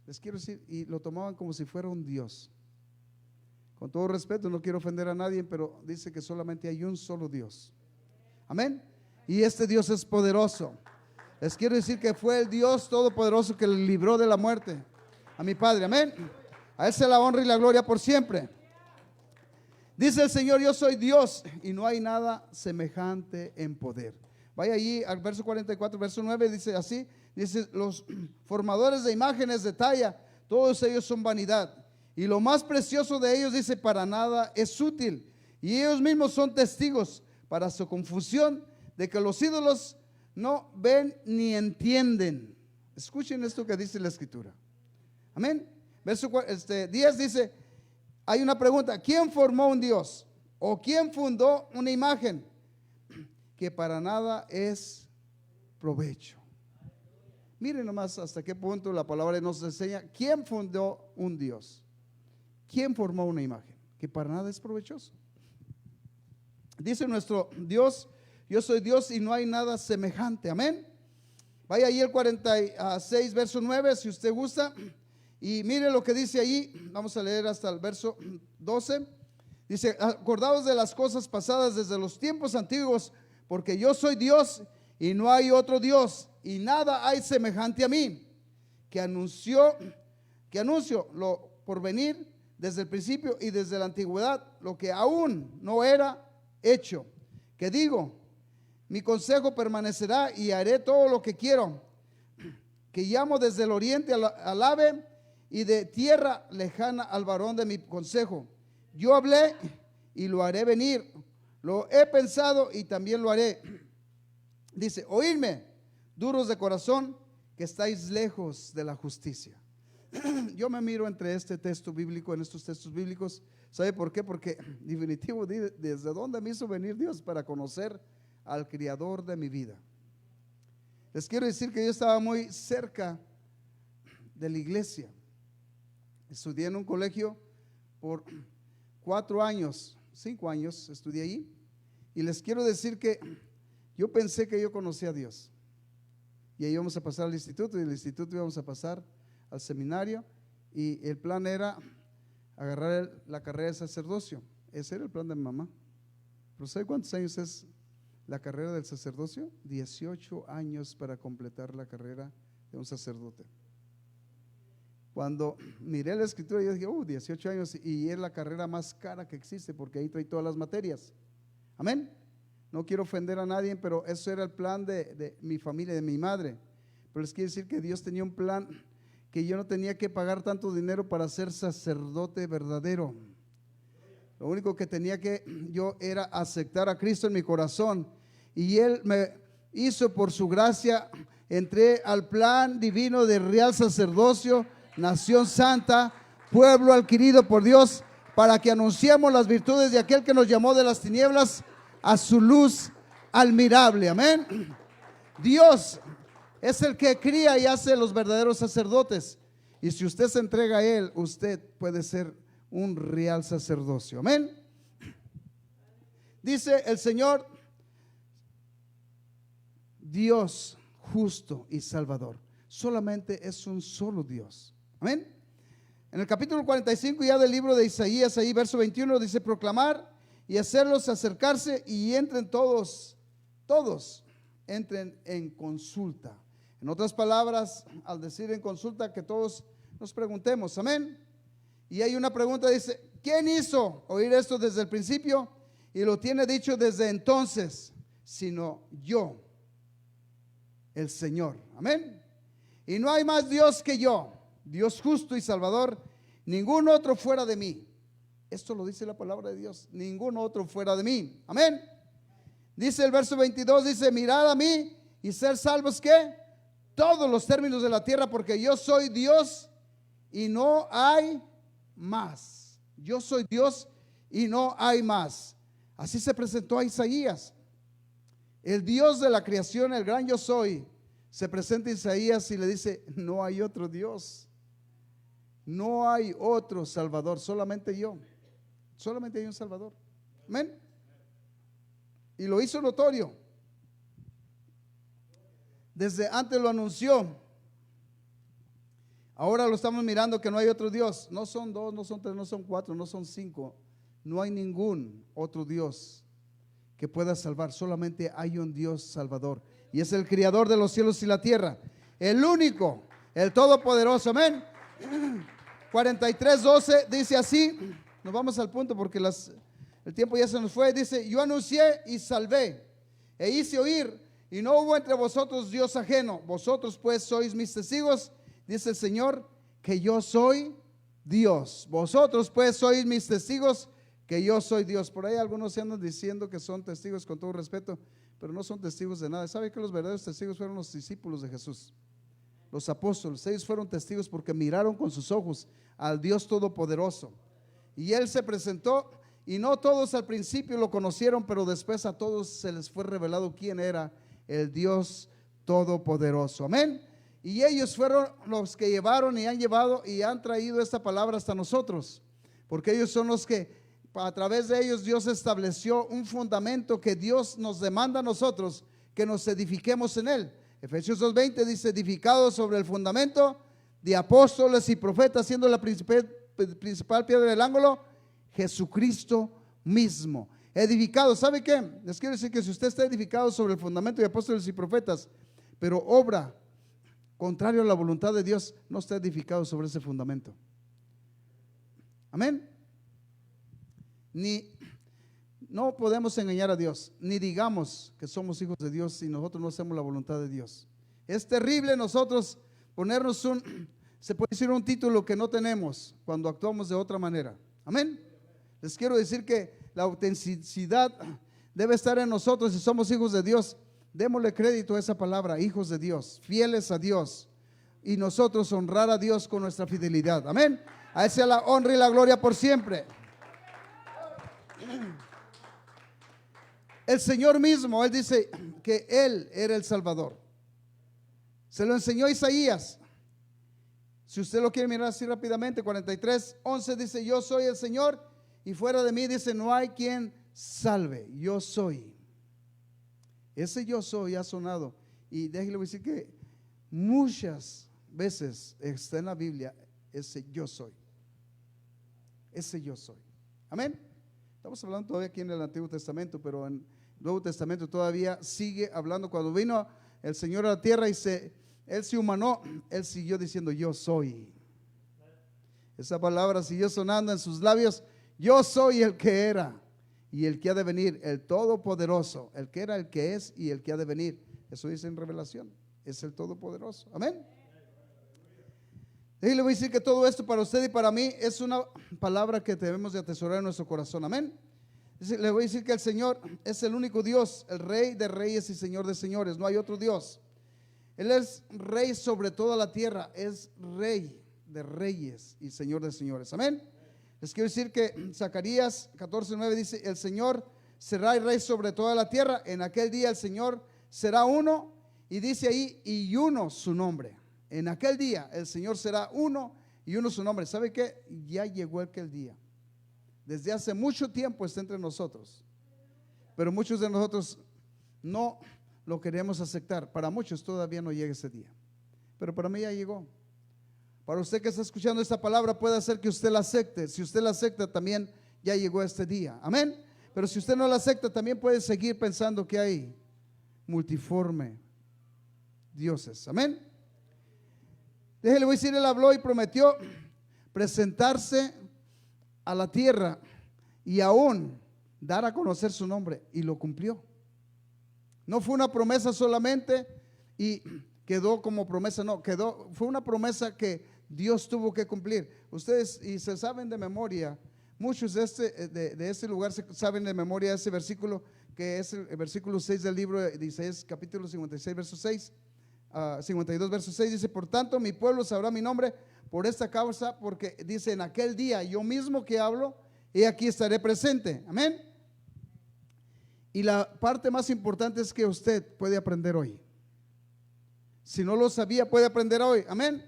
les quiero decir, y lo tomaban como si fuera un Dios. Con todo respeto, no quiero ofender a nadie, pero dice que solamente hay un solo Dios. Amén. Y este Dios es poderoso. Les quiero decir que fue el Dios todopoderoso que le libró de la muerte a mi padre. Amén. A Él sea la honra y la gloria por siempre. Dice el Señor: yo soy Dios y no hay nada semejante en poder. Vaya allí al verso 44, verso 9, dice así. Dice: los formadores de imágenes de talla, todos ellos son vanidad, y lo más precioso de ellos, dice, para nada es útil, y ellos mismos son testigos para su confusión de que los ídolos no ven ni entienden. Escuchen esto que dice la escritura. Amén. Verso 10 dice: hay una pregunta: ¿quién formó un Dios? ¿O quién fundó una imagen que para nada es provecho? Miren nomás hasta qué punto la palabra nos enseña. ¿Quién fundó un Dios? ¿Quién formó una imagen que para nada es provechoso? Dice nuestro Dios: yo soy Dios y no hay nada semejante. Amén. Vaya ahí el 46, verso 9, si usted gusta, y mire lo que dice allí. Vamos a leer hasta el verso 12. Dice: acordaos de las cosas pasadas desde los tiempos antiguos, porque yo soy Dios y no hay otro Dios, y nada hay semejante a mí, que anuncio lo por venir desde el principio y desde la antigüedad, lo que aún no era hecho, que digo, mi consejo permanecerá y haré todo lo que quiero, que llamo desde el oriente al ave y de tierra lejana al varón de mi consejo. Yo hablé y lo haré venir, lo he pensado y también lo haré. Dice, oídme, duros de corazón, que estáis lejos de la justicia. Yo me miro entre este texto bíblico, en estos textos bíblicos. ¿Sabe por qué? Porque definitivo, desde dónde me hizo venir Dios para conocer al Creador de mi vida. Les quiero decir que yo estaba muy cerca de la iglesia. Estudié en un colegio por 4 años, 5 años estudié allí. Y les quiero decir que yo pensé que yo conocía a Dios. Y ahí íbamos a pasar al instituto, y del instituto íbamos a pasar al seminario, y el plan era agarrar la carrera de sacerdocio. Ese era el plan de mi mamá. Pero ¿sabe cuántos años es la carrera del sacerdocio? 18 años para completar la carrera de un sacerdote. Cuando miré la escritura, yo dije, 18 años, y es la carrera más cara que existe, porque ahí trae todas las materias. Amén. No quiero ofender a nadie, pero eso era el plan de mi familia, de mi madre. Pero les quiero decir que Dios tenía un plan, que yo no tenía que pagar tanto dinero para ser sacerdote verdadero. Lo único que tenía que yo era aceptar a Cristo en mi corazón, y Él me hizo por su gracia, entré al plan divino de real sacerdocio, nación santa, pueblo adquirido por Dios, para que anunciemos las virtudes de aquel que nos llamó de las tinieblas a su luz admirable. Amén. Dios es el que cría y hace los verdaderos sacerdotes, y si usted se entrega a Él, usted puede ser un real sacerdocio. Amén. Dice el Señor, Dios justo y salvador. Solamente es un solo Dios. Amén. En el capítulo 45 ya del libro de Isaías, ahí verso 21, dice, proclamar y hacerlos acercarse, y entren todos entren en consulta. En otras palabras, al decir en consulta, que todos nos preguntemos. Amén. Y hay una pregunta, dice, ¿quién hizo oír esto desde el principio y lo tiene dicho desde entonces? Sino yo, el Señor. Amén. Y no hay más Dios que yo, Dios justo y salvador, ningún otro fuera de mí. Esto lo dice la palabra de Dios, ningún otro fuera de mí. Amén. Dice el verso 22, dice, mirad a mí y ser salvos, ¿qué? Todos los términos de la tierra, porque yo soy Dios y no hay más. Yo soy Dios y no hay más. Así se presentó a Isaías. El Dios de la creación, el gran yo soy, se presenta a Isaías y le dice, no hay otro Dios, no hay otro Salvador, solamente yo. Solamente hay un Salvador. Amén. Y lo hizo notorio. Desde antes lo anunció. Ahora lo estamos mirando que no hay otro Dios. No son 2, no son 3, no son 4, no son 5. No hay ningún otro Dios que pueda salvar. Solamente hay un Dios salvador, y es el creador de los cielos y la tierra, el único, el todopoderoso. Amén. 43:12 dice así. Nos vamos al punto porque el tiempo ya se nos fue. Dice, yo anuncié y salvé, e hice oír, y no hubo entre vosotros Dios ajeno. Vosotros pues sois mis testigos, dice el Señor, que yo soy Dios. Vosotros pues sois mis testigos, que yo soy Dios. Por ahí algunos se andan diciendo que son testigos, con todo respeto, pero no son testigos de nada. ¿Sabe que los verdaderos testigos fueron los discípulos de Jesús? Los apóstoles. Ellos fueron testigos porque miraron con sus ojos al Dios todopoderoso, y Él se presentó, y no todos al principio lo conocieron, pero después a todos se les fue revelado quién era el Dios todopoderoso. Amén. Y ellos fueron los que llevaron y han llevado y han traído esta palabra hasta nosotros, porque ellos son los que, a través de ellos, Dios estableció un fundamento que Dios nos demanda a nosotros, que nos edifiquemos en Él. Efesios 2:20 dice, edificados sobre el fundamento de apóstoles y profetas, siendo la principal piedra del ángulo Jesucristo mismo. Edificado. ¿Sabe qué? Les quiero decir que si usted está edificado sobre el fundamento de apóstoles y profetas, pero obra contrario a la voluntad de Dios, no está edificado sobre ese fundamento. Amén. No podemos engañar a Dios, ni digamos que somos hijos de Dios si nosotros no hacemos la voluntad de Dios. Es terrible nosotros ponernos se puede decir un título que no tenemos cuando actuamos de otra manera. Amén. Les quiero decir que la autenticidad debe estar en nosotros si somos hijos de Dios. Démosle crédito a esa palabra, hijos de Dios, fieles a Dios, y nosotros honrar a Dios con nuestra fidelidad. Amén. A Él sea la honra y la gloria por siempre. El Señor mismo, Él dice que Él era el Salvador. Se lo enseñó Isaías. Si usted lo quiere mirar así rápidamente, 43:11 dice: yo soy el Señor y fuera de mí, dice, no hay quien salve. Yo soy. Ese yo soy ha sonado, y déjeme decir que muchas veces está en la Biblia ese yo soy. Ese yo soy. Amén. Estamos hablando todavía aquí en el Antiguo Testamento, pero en el Nuevo Testamento todavía sigue hablando. Cuando vino el Señor a la tierra y Él se humanó, Él siguió diciendo yo soy. Esa palabra siguió sonando en sus labios. Yo soy el que era y el que ha de venir, el Todopoderoso, el que era, el que es y el que ha de venir. Eso dice en Revelación, es el Todopoderoso. Amén. Y le voy a decir que todo esto para usted y para mí es una palabra que debemos de atesorar en nuestro corazón. Amén. Le voy a decir que el Señor es el único Dios, el Rey de reyes y Señor de señores. No hay otro Dios. Él es Rey sobre toda la tierra, es Rey de reyes y Señor de señores. Amén. Les quiero decir que Zacarías 14:9 dice: el Señor será el Rey sobre toda la tierra. En aquel día el Señor será uno, y dice ahí, y uno su nombre. En aquel día el Señor será uno y uno su nombre. ¿Sabe qué? Ya llegó aquel día. Desde hace mucho tiempo está entre nosotros, pero muchos de nosotros no lo queremos aceptar. Para muchos todavía no llega ese día, pero para mí ya llegó. Para usted que está escuchando esta palabra, puede hacer que usted la acepte. Si usted la acepta, también ya llegó este día. Amén. Pero si usted no la acepta, también puede seguir pensando que hay multiforme dioses. Amén. Déjele, voy a decir, Él habló y prometió presentarse a la tierra y aún dar a conocer su nombre, y lo cumplió. No fue una promesa solamente y quedó como promesa, no, fue una promesa que Dios tuvo que cumplir. Ustedes, y se saben de memoria, muchos de este lugar se saben de memoria ese versículo, que es el versículo 6 del libro de Isaías, capítulo 56, verso 6. 52 verso 6 dice: por tanto mi pueblo sabrá mi nombre por esta causa, porque dice, en aquel día yo mismo que hablo, y aquí estaré presente. Amén. Y la parte más importante es que usted puede aprender hoy. Si no lo sabía, puede aprender hoy. Amén.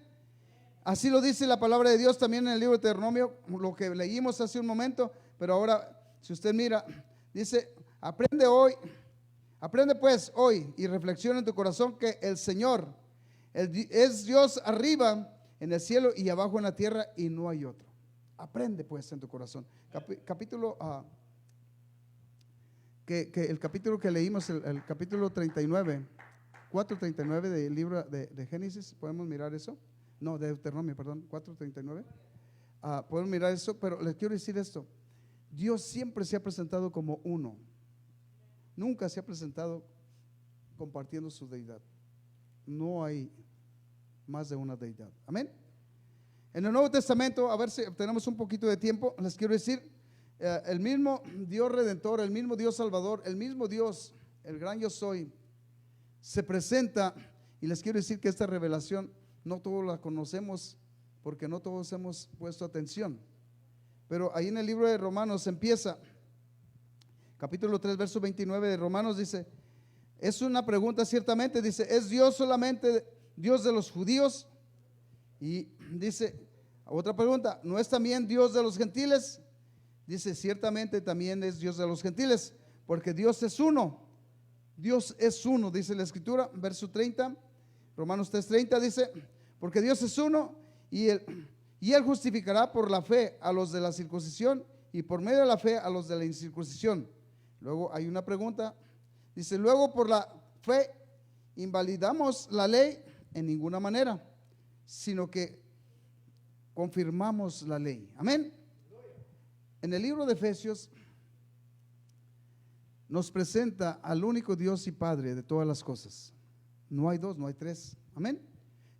Así lo dice la palabra de Dios también en el libro de Deuteronomio, lo que leímos hace un momento. Pero ahora, si usted mira, dice: aprende hoy. Aprende pues hoy y reflexiona en tu corazón que el Señor es Dios arriba en el cielo y abajo en la tierra, y no hay otro. Aprende pues en tu corazón. Capítulo el capítulo que leímos, el capítulo 39, 4:39 del libro de Génesis. ¿Podemos mirar eso? No, de Deuteronomio, perdón, 4:39. Podemos mirar eso, pero les quiero decir esto: Dios siempre se ha presentado como uno. Nunca se ha presentado compartiendo su deidad. No hay más de una deidad. Amén. En el Nuevo Testamento, a ver si tenemos un poquito de tiempo, les quiero decir, el mismo Dios Redentor, el mismo Dios Salvador, el mismo Dios, el gran yo soy, se presenta. Y les quiero decir que esta revelación no todos la conocemos, porque no todos hemos puesto atención. Pero ahí en el libro de Romanos empieza, capítulo 3, verso 29 de Romanos, dice, es una pregunta ciertamente, dice: ¿es Dios solamente Dios de los judíos? Y dice, otra pregunta: ¿no es también Dios de los gentiles? Dice, ciertamente también es Dios de los gentiles, porque Dios es uno. Dios es uno, dice la escritura, verso 30, Romanos 3:30 dice: porque Dios es uno, y él justificará por la fe a los de la circuncisión, y por medio de la fe a los de la incircuncisión. Luego hay una pregunta, dice: luego por la fe invalidamos la ley. En ninguna manera, sino que confirmamos la ley. Amén. En el libro de Efesios, nos presenta al único Dios y Padre de todas las cosas. No hay dos, no hay tres. Amén.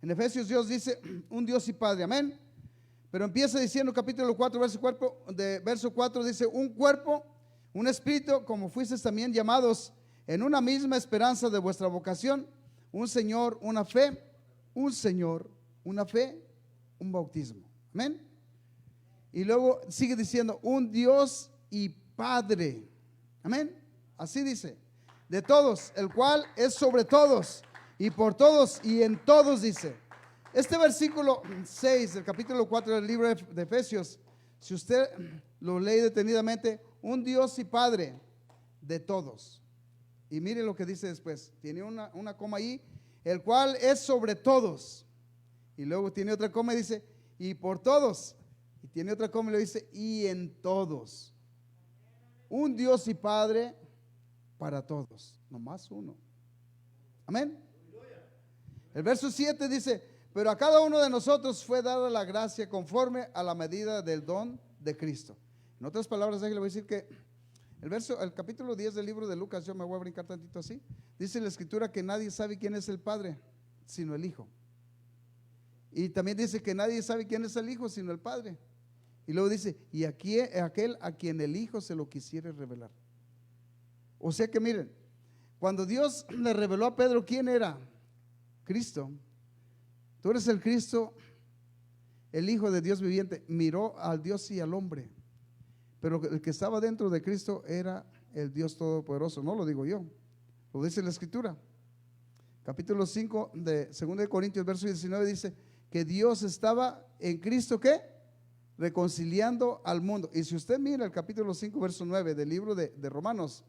En Efesios Dios dice un Dios y Padre. Amén. Pero empieza diciendo capítulo 4, verso 4 dice: un cuerpo, un espíritu, como fuisteis también llamados en una misma esperanza de vuestra vocación, un Señor, una fe, un Señor, una fe, un bautismo. Amén. Y luego sigue diciendo un Dios y Padre. Amén. Así dice, de todos, el cual es sobre todos y por todos y en todos, dice. Este versículo 6 del capítulo 4 del libro de Efesios, si usted lo lee detenidamente, un Dios y Padre de todos. Y mire lo que dice después, tiene una coma ahí, el cual es sobre todos. Y luego tiene otra coma y dice, y por todos. Y tiene otra coma y le dice, y en todos. Un Dios y Padre para todos, no más uno. Amén. El verso 7 dice, pero a cada uno de nosotros fue dada la gracia conforme a la medida del don de Cristo. En otras palabras, le voy a decir que el capítulo 10 del libro de Lucas, yo me voy a brincar tantito así, dice la escritura que nadie sabe quién es el Padre, sino el Hijo. Y también dice que nadie sabe quién es el Hijo, sino el Padre. Y luego dice, y aquí aquel a quien el Hijo se lo quisiere revelar. O sea que miren, cuando Dios le reveló a Pedro quién era Cristo, tú eres el Cristo, el Hijo de Dios viviente, miró al Dios y al hombre, pero el que estaba dentro de Cristo era el Dios Todopoderoso. No lo digo yo, lo dice la Escritura. Capítulo 5 de 2 de Corintios, verso 19 dice que Dios estaba en Cristo, ¿qué? Reconciliando al mundo. Y si usted mira el capítulo 5, verso 9 del libro de Romanos,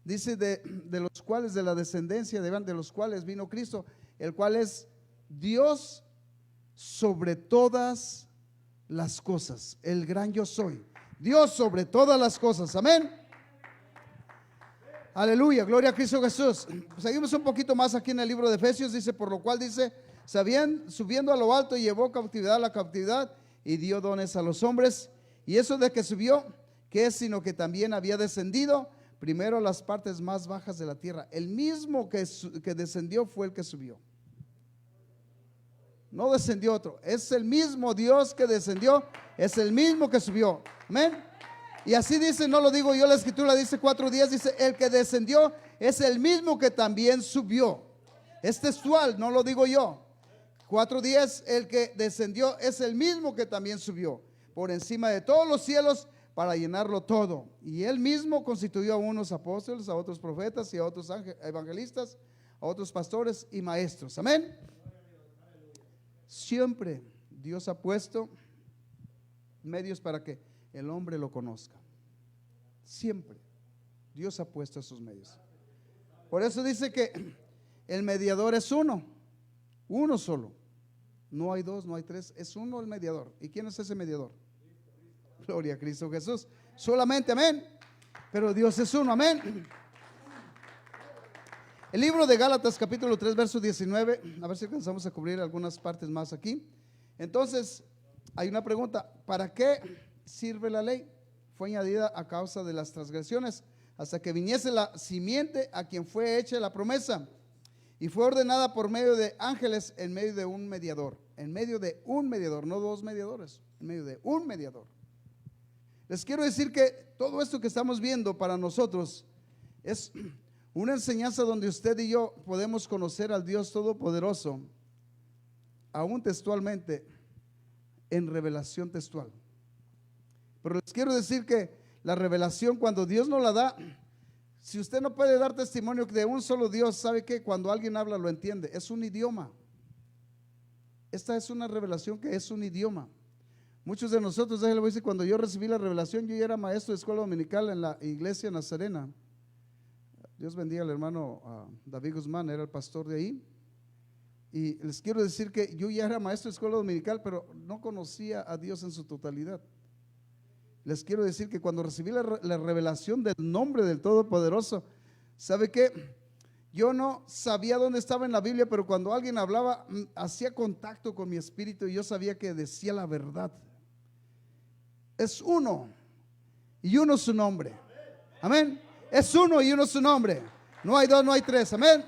dice de los cuales, de la descendencia de los cuales vino Cristo, el cual es Dios sobre todas las cosas, el gran yo soy, Dios sobre todas las cosas. Amén. Aleluya, gloria a Cristo Jesús. Seguimos un poquito más aquí en el libro de Efesios, dice, por lo cual dice, subiendo a lo alto llevó cautividad a la cautividad y dio dones a los hombres. Y eso de que subió, ¿qué es? Sino que también había descendido primero a las partes más bajas de la tierra. El mismo que descendió fue el que subió. No descendió otro, es el mismo Dios que descendió, es el mismo que subió. Amén. Y así dice, no lo digo yo, la Escritura dice 4:10, dice, el que descendió es el mismo que también subió. Es textual, no lo digo yo. 4:10, el que descendió es el mismo que también subió por encima de todos los cielos para llenarlo todo. Y él mismo constituyó a unos apóstoles, a otros profetas y a otros evangelistas, a otros pastores y maestros. Amén. Siempre Dios ha puesto medios para que el hombre lo conozca. Siempre Dios ha puesto esos medios. Por eso dice que el mediador es uno solo. No hay dos, no hay tres, es uno el mediador. ¿Y quién es ese mediador? Gloria a Cristo Jesús. Solamente, amén. Pero Dios es uno, amén. El libro de Gálatas capítulo 3 verso 19, a ver si alcanzamos a cubrir algunas partes más aquí. Entonces hay una pregunta, ¿para qué sirve la ley? Fue añadida a causa de las transgresiones, hasta que viniese la simiente a quien fue hecha la promesa, y fue ordenada por medio de ángeles en medio de un mediador. En medio de un mediador, no dos mediadores, en medio de un mediador. Les quiero decir que todo esto que estamos viendo para nosotros es una enseñanza donde usted y yo podemos conocer al Dios Todopoderoso, aún textualmente, en revelación textual. Pero les quiero decir que la revelación, cuando Dios nos la da, si usted no puede dar testimonio de un solo Dios, ¿sabe qué? Cuando alguien habla lo entiende, es un idioma. Esta es una revelación que es un idioma. Muchos de nosotros, déjenme decir, cuando yo recibí la revelación, yo ya era maestro de escuela dominical en la iglesia Nazarena. Dios bendiga al hermano David Guzmán, era el pastor de ahí. Y les quiero decir que yo ya era maestro de escuela dominical, pero no conocía a Dios en su totalidad. Les quiero decir que cuando recibí la revelación del nombre del Todopoderoso, ¿sabe qué? Yo no sabía dónde estaba en la Biblia, pero cuando alguien hablaba, hacía contacto con mi espíritu y yo sabía que decía la verdad. Es uno, y uno su nombre. Amén. Es uno y uno es su nombre. No hay dos, no hay tres. Amén.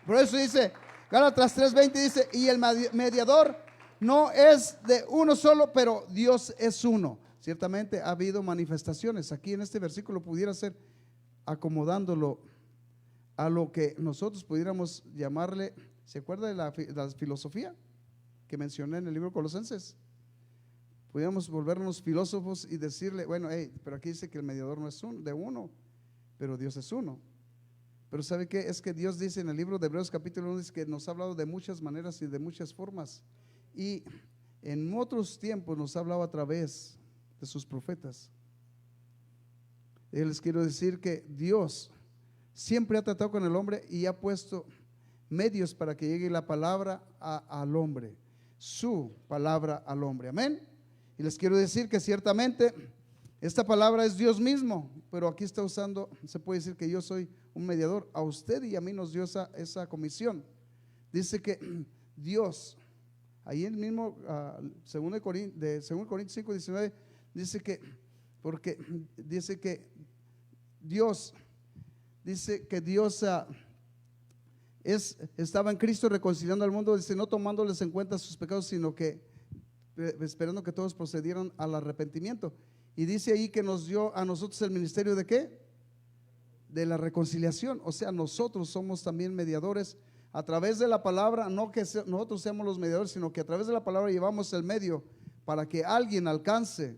Por eso dice Gálatas 3:20, dice, y el mediador no es de uno solo, pero Dios es uno. Ciertamente ha habido manifestaciones. Aquí en este versículo pudiera ser acomodándolo a lo que nosotros pudiéramos llamarle. ¿Se acuerda de la filosofía que mencioné en el libro de Colosenses? Pudiéramos volvernos filósofos y decirle, bueno, pero aquí dice que el mediador no es de uno, pero Dios es uno. Pero ¿sabe qué? Es que Dios dice en el libro de Hebreos capítulo 1, dice que nos ha hablado de muchas maneras y de muchas formas. Y en otros tiempos nos ha hablado a través de sus profetas. Yo les quiero decir que Dios siempre ha tratado con el hombre y ha puesto medios para que llegue la palabra al hombre, su palabra al hombre. Amén. Y les quiero decir que ciertamente esta palabra es Dios mismo, pero aquí está usando, se puede decir que yo soy un mediador. A usted y a mí nos dio esa comisión. Dice que Dios, ahí en el mismo 2 Corintios 5:19, dice que, porque dice que Dios estaba en Cristo reconciliando al mundo, dice, no tomándoles en cuenta sus pecados, sino que esperando que todos procedieran al arrepentimiento. Y dice ahí que nos dio a nosotros el ministerio ¿de qué? De la reconciliación. O sea, nosotros somos también mediadores a través de la palabra. No que nosotros seamos los mediadores, sino que a través de la palabra llevamos el medio para que alguien alcance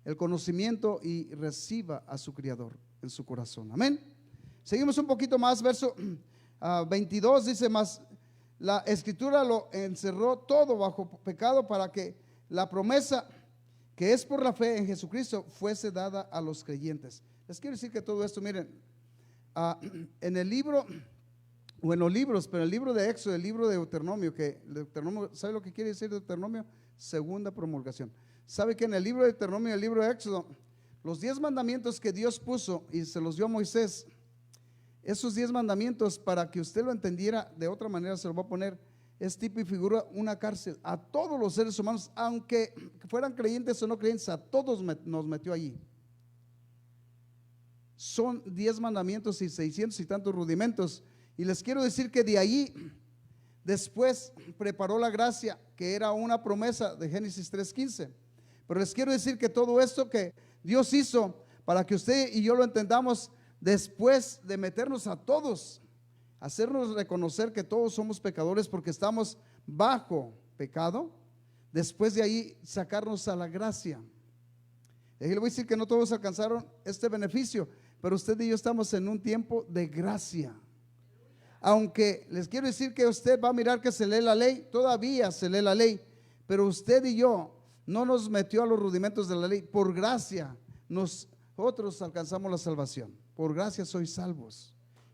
el conocimiento y reciba a su Creador en su corazón. Amén. Seguimos un poquito más, verso 22 dice, más la escritura lo encerró todo bajo pecado para que la promesa que es por la fe en Jesucristo fuese dada a los creyentes. Les quiero decir que todo esto, miren, en el libro, o en los libros, pero el libro de Éxodo, el libro de Deuteronomio, ¿sabe lo que quiere decir Deuteronomio? Segunda promulgación. ¿Sabe que en el libro de Deuteronomio y el libro de Éxodo, los 10 mandamientos que Dios puso y se los dio a Moisés, esos 10 mandamientos, para que usted lo entendiera de otra manera, se lo voy a poner, es tipo y figura una cárcel a todos los seres humanos, aunque fueran creyentes o no creyentes, a todos nos metió allí. Son 10 mandamientos y 600 y tantos rudimentos. Y les quiero decir que de allí después preparó la gracia, que era una promesa de Génesis 3:15. Pero les quiero decir que todo esto que Dios hizo para que usted y yo lo entendamos, después de meternos a todos, hacernos reconocer que todos somos pecadores porque estamos bajo pecado, después de ahí sacarnos a la gracia. Y le voy a decir que no todos alcanzaron este beneficio, pero usted y yo estamos en un tiempo de gracia. Aunque les quiero decir que usted va a mirar que se lee la ley, todavía se lee la ley, pero usted y yo no nos metió a los rudimentos de la ley. Por gracia nosotros alcanzamos la salvación. Por gracia sois salvos.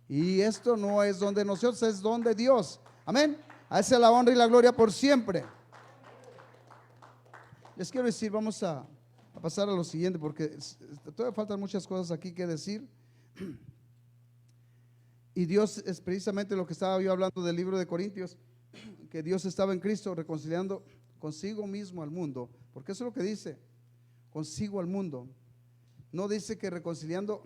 Y esto no es don de nosotros, es don de Dios. Amén. A esa la honra y la gloria por siempre. Les quiero decir, vamos a pasar a lo siguiente, porque todavía faltan muchas cosas aquí que decir. Y Dios es precisamente lo que estaba yo hablando del libro de Corintios, que Dios estaba en Cristo reconciliando consigo mismo al mundo, porque eso es lo que dice, consigo al mundo. No dice que reconciliando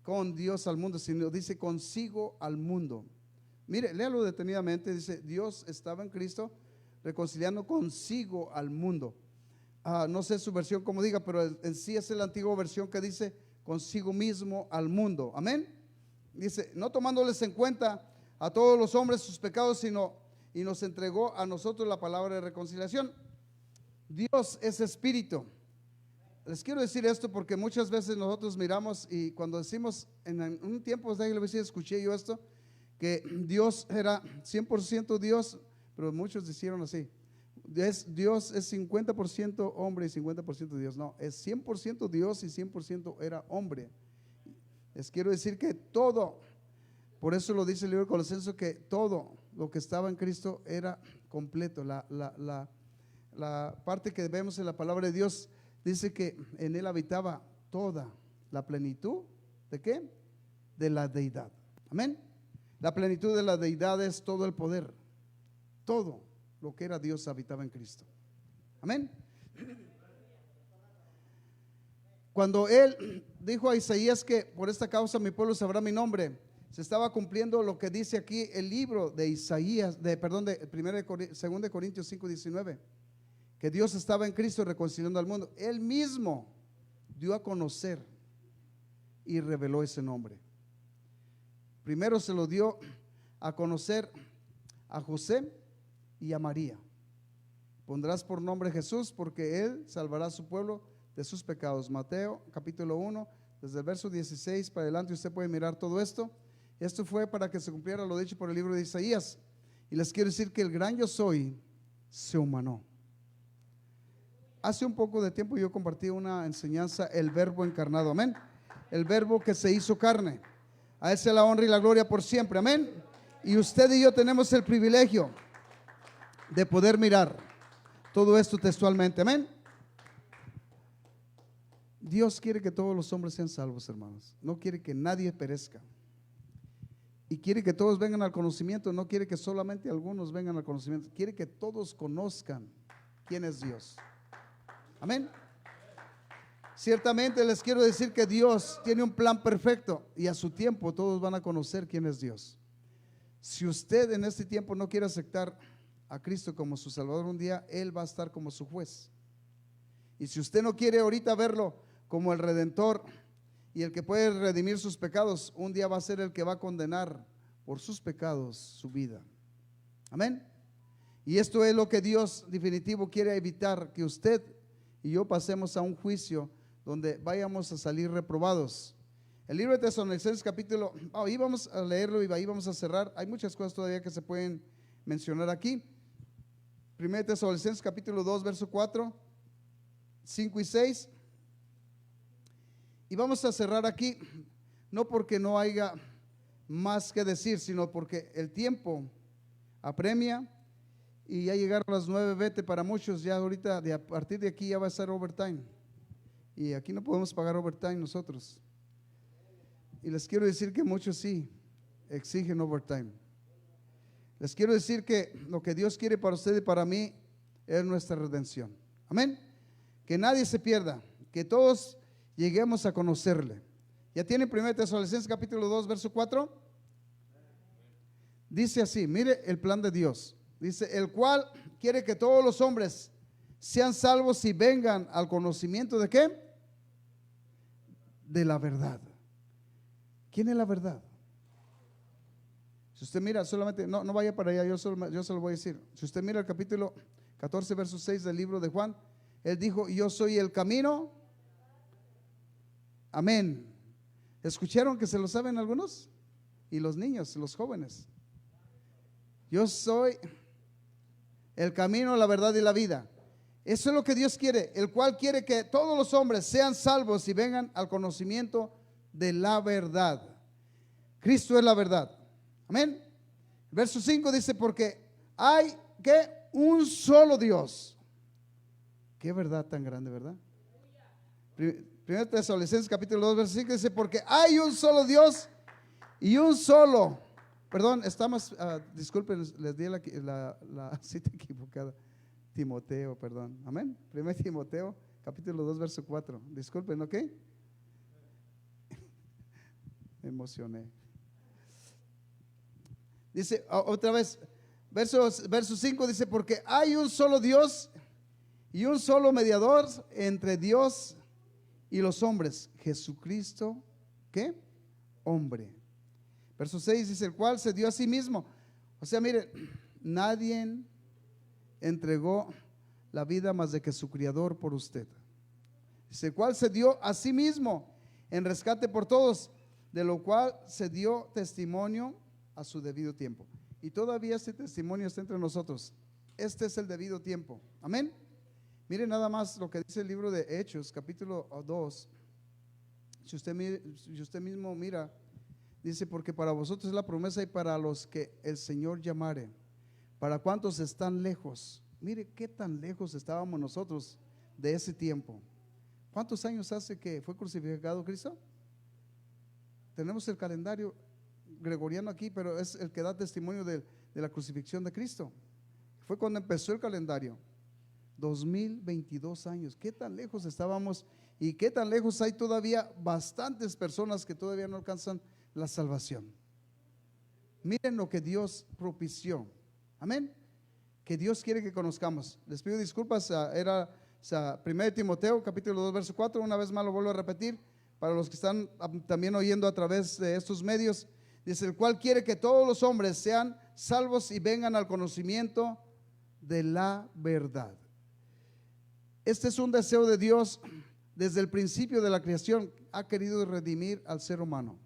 con Dios al mundo, sino dice consigo al mundo. Mire, léalo detenidamente, dice Dios estaba en Cristo reconciliando consigo al mundo. No sé su versión como diga, pero en sí es la antigua versión que dice consigo mismo al mundo. Amén. Dice, no tomándoles en cuenta a todos los hombres sus pecados, sino y nos entregó a nosotros la palabra de reconciliación. Dios es espíritu. Les quiero decir esto porque muchas veces nosotros miramos y cuando decimos en un tiempo de la iglesia, escuché yo esto, que Dios era 100% Dios, pero muchos dijeron así, Dios es 50% hombre y 50% Dios. No, es 100% Dios y 100% era hombre. Les quiero decir que todo, por eso lo dice el libro de Colosenses, que todo lo que estaba en Cristo era completo. La parte que vemos en la palabra de Dios dice que en él habitaba toda la plenitud ¿de qué? De la deidad. Amén. La plenitud de la deidad es todo el poder, todo lo que era Dios habitaba en Cristo. Amén. cuando él dijo a Isaías que por esta causa mi pueblo sabrá mi nombre, se estaba cumpliendo lo que dice aquí el libro de Isaías, de 2 Corintios 5:19, que Dios estaba en Cristo reconciliando al mundo. Él mismo dio a conocer y reveló ese nombre. Primero se lo dio a conocer a José y a María. Pondrás por nombre Jesús, porque él salvará a su pueblo de sus pecados. Mateo capítulo 1, desde el verso 16 para adelante, usted puede mirar todo esto. Esto fue para que se cumpliera lo dicho por el libro de Isaías. Y les quiero decir que el gran yo soy se humanó. Hace un poco de tiempo yo compartí una enseñanza, el verbo encarnado, amén. El verbo que se hizo carne. A él sea la honra y la gloria por siempre, amén. Y usted y yo tenemos el privilegio de poder mirar todo esto textualmente, amén. Dios quiere que todos los hombres sean salvos, hermanos. No quiere que nadie perezca. Y quiere que todos vengan al conocimiento. No quiere que solamente algunos vengan al conocimiento. Quiere que todos conozcan quién es Dios. Amén. Ciertamente les quiero decir que Dios tiene un plan perfecto y a su tiempo todos van a conocer quién es Dios. Si usted en este tiempo no quiere aceptar a Cristo como su Salvador, un día Él va a estar como su juez. Y si usted no quiere ahorita verlo como el Redentor y el que puede redimir sus pecados, un día va a ser el que va a condenar por sus pecados su vida. Amén. Y esto es lo que Dios definitivo quiere evitar, que usted y yo pasemos a un juicio donde vayamos a salir reprobados. El libro de Tesalonicenses capítulo, ahí vamos a leerlo y ahí vamos a cerrar. Hay muchas cosas todavía que se pueden mencionar aquí. 1 Tesalonicenses capítulo 2 verso 4, 5 y 6. Y vamos a cerrar aquí, no porque no haya más que decir, sino porque el tiempo apremia y ya llegaron las 9, vete para muchos, ya ahorita a partir de aquí ya va a ser overtime. Y aquí no podemos pagar overtime nosotros. Y les quiero decir que muchos sí exigen overtime. Les quiero decir que lo que Dios quiere para usted y para mí es nuestra redención. Amén. Que nadie se pierda, que todos lleguemos a conocerle. ¿Ya tienen 1 Tesalonicenses capítulo 2 verso 4? Dice así, mire el plan de Dios. Dice, el cual quiere que todos los hombres sean salvos y vengan al conocimiento ¿de qué? De la verdad. ¿Quién es la verdad? Si usted mira, solamente, no vaya para allá, yo se lo voy a decir. Si usted mira el capítulo 14 verso 6 del libro de Juan, él dijo, yo soy el camino. Amén. ¿Escucharon que se lo saben algunos? Y los niños, los jóvenes. Yo soy el camino, la verdad y la vida. Eso es lo que Dios quiere, el cual quiere que todos los hombres sean salvos y vengan al conocimiento de la verdad. Cristo es la verdad. Amén. Verso 5 dice, porque hay que un solo Dios. Qué verdad tan grande, ¿verdad? 1 Tesalonicenses capítulo 2 verso 5 dice, porque hay un solo Dios y un solo, perdón, estamos, disculpen, les di la cita equivocada. Timoteo, perdón, amén. 1 Timoteo capítulo 2 verso 4, disculpen, ¿ok? Me emocioné. Dice otra vez, verso 5 dice, porque hay un solo Dios y un solo mediador entre Dios y los hombres, Jesucristo, ¿qué? Hombre. Verso 6 dice, el cual se dio a sí mismo. O sea, mire, nadie entregó la vida más de que su Criador por usted. Dice, el cual se dio a sí mismo en rescate por todos, de lo cual se dio testimonio a su debido tiempo. Y todavía este testimonio está entre nosotros. Este es el debido tiempo. Amén. Mire nada más lo que dice el libro de Hechos, capítulo 2. Si usted mismo mira, dice, porque para vosotros es la promesa y para los que el Señor llamare. Para cuantos están lejos. Mire qué tan lejos estábamos nosotros de ese tiempo. ¿Cuántos años hace que fue crucificado Cristo? Tenemos el calendario gregoriano aquí, pero es el que da testimonio de la crucifixión de Cristo. Fue cuando empezó el calendario. 2022 años. ¿Qué tan lejos estábamos? ¿Y qué tan lejos hay todavía bastantes personas que todavía no alcanzan la salvación? Miren lo que Dios propició. Amén. Que Dios quiere que conozcamos. Les pido disculpas, era 1 Timoteo capítulo 2 verso 4. Una vez más lo vuelvo a repetir para los que están también oyendo a través de estos medios. Dice: el cual quiere que todos los hombres sean salvos y vengan al conocimiento de la verdad. Este es un deseo de Dios. Desde el principio de la creación ha querido redimir al ser humano.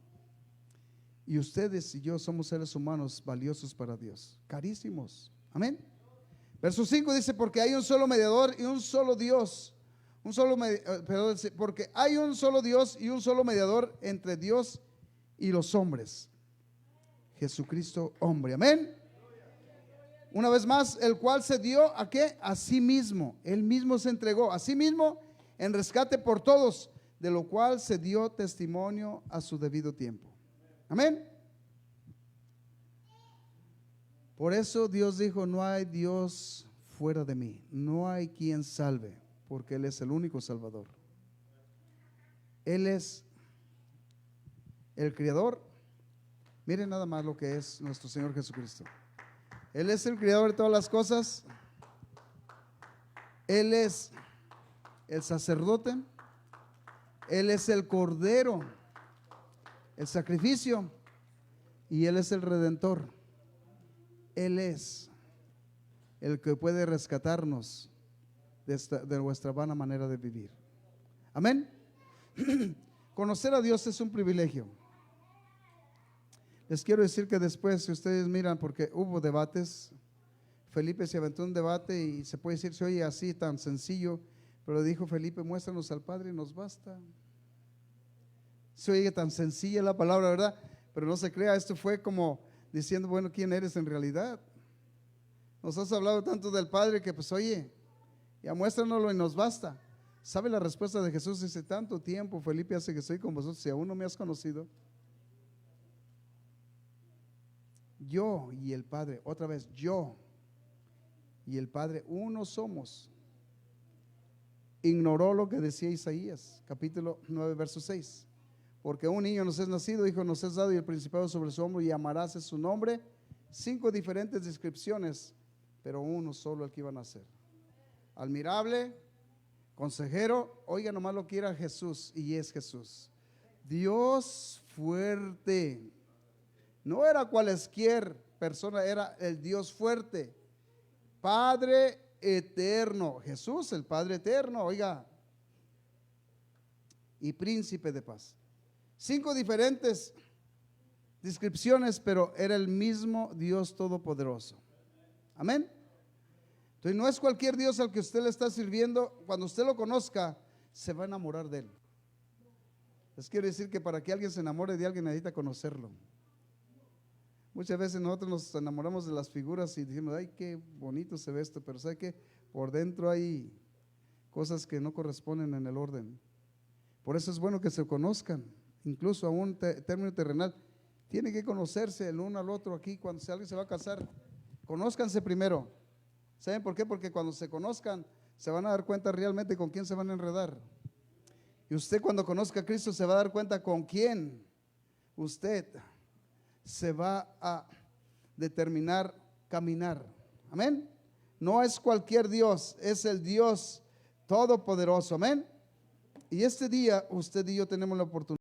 Y ustedes y yo somos seres humanos valiosos para Dios, carísimos. Amén. Verso 5 dice: porque hay un solo mediador y un solo Dios. Porque hay un solo Dios y un solo mediador entre Dios y los hombres, Jesucristo hombre. Amén. Una vez más, el cual se dio ¿a qué? A sí mismo. Él mismo se entregó a sí mismo en rescate por todos, de lo cual se dio testimonio a su debido tiempo. Amén. Por eso Dios dijo: no hay Dios fuera de mí, no hay quien salve, porque Él es el único Salvador. Él es el Creador. Miren nada más lo que es nuestro Señor Jesucristo. Él es el Creador de todas las cosas. Él es el sacerdote. Él es el Cordero, el sacrificio, y Él es el Redentor. Él es el que puede rescatarnos de vuestra vana manera de vivir. Amén. Conocer a Dios es un privilegio. Les quiero decir que después, si ustedes miran, porque hubo debates, Felipe se aventó un debate y se puede decir, se oye así tan sencillo, pero dijo Felipe: muéstranos al Padre y nos basta. Se oye tan sencilla la palabra, ¿verdad? Pero no se crea, esto fue como diciendo: bueno, ¿quién eres en realidad? Nos has hablado tanto del Padre que pues oye, ya muéstranoslo y nos basta. ¿Sabe la respuesta de Jesús? Dice: tanto tiempo, Felipe, hace que estoy con vosotros y aún no me has conocido. Yo y el Padre, otra vez, yo y el Padre uno somos. Ignoró lo que decía Isaías capítulo 9 verso 6. Porque un niño nos es nacido, hijo nos es dado, y el principado sobre su hombro, y llamarás su nombre. 5 diferentes descripciones, pero uno solo el que iba a nacer. Admirable, consejero, oiga nomás lo que era Jesús, y es Jesús. Dios fuerte. No era cualquier persona, era el Dios fuerte. Padre eterno, Jesús el Padre eterno, oiga. Y príncipe de paz. 5 diferentes descripciones, pero era el mismo Dios todopoderoso. Amén. Entonces no es cualquier Dios al que usted le está sirviendo. Cuando usted lo conozca, se va a enamorar de él. Les quiero decir que para que alguien se enamore de alguien necesita conocerlo. Muchas veces nosotros nos enamoramos de las figuras y decimos: ay, qué bonito se ve esto, pero ¿sabe qué? Por dentro hay cosas que no corresponden en el orden. Por eso es bueno que se conozcan, incluso a un término terrenal. Tiene que conocerse el uno al otro aquí. Cuando alguien se va a casar, conózcanse primero. ¿Saben por qué? Porque cuando se conozcan, se van a dar cuenta realmente con quién se van a enredar. Y usted, cuando conozca a Cristo, se va a dar cuenta con quién usted se va a determinar caminar. Amén. No es cualquier Dios, es el Dios todopoderoso. Amén. Y este día usted y yo tenemos la oportunidad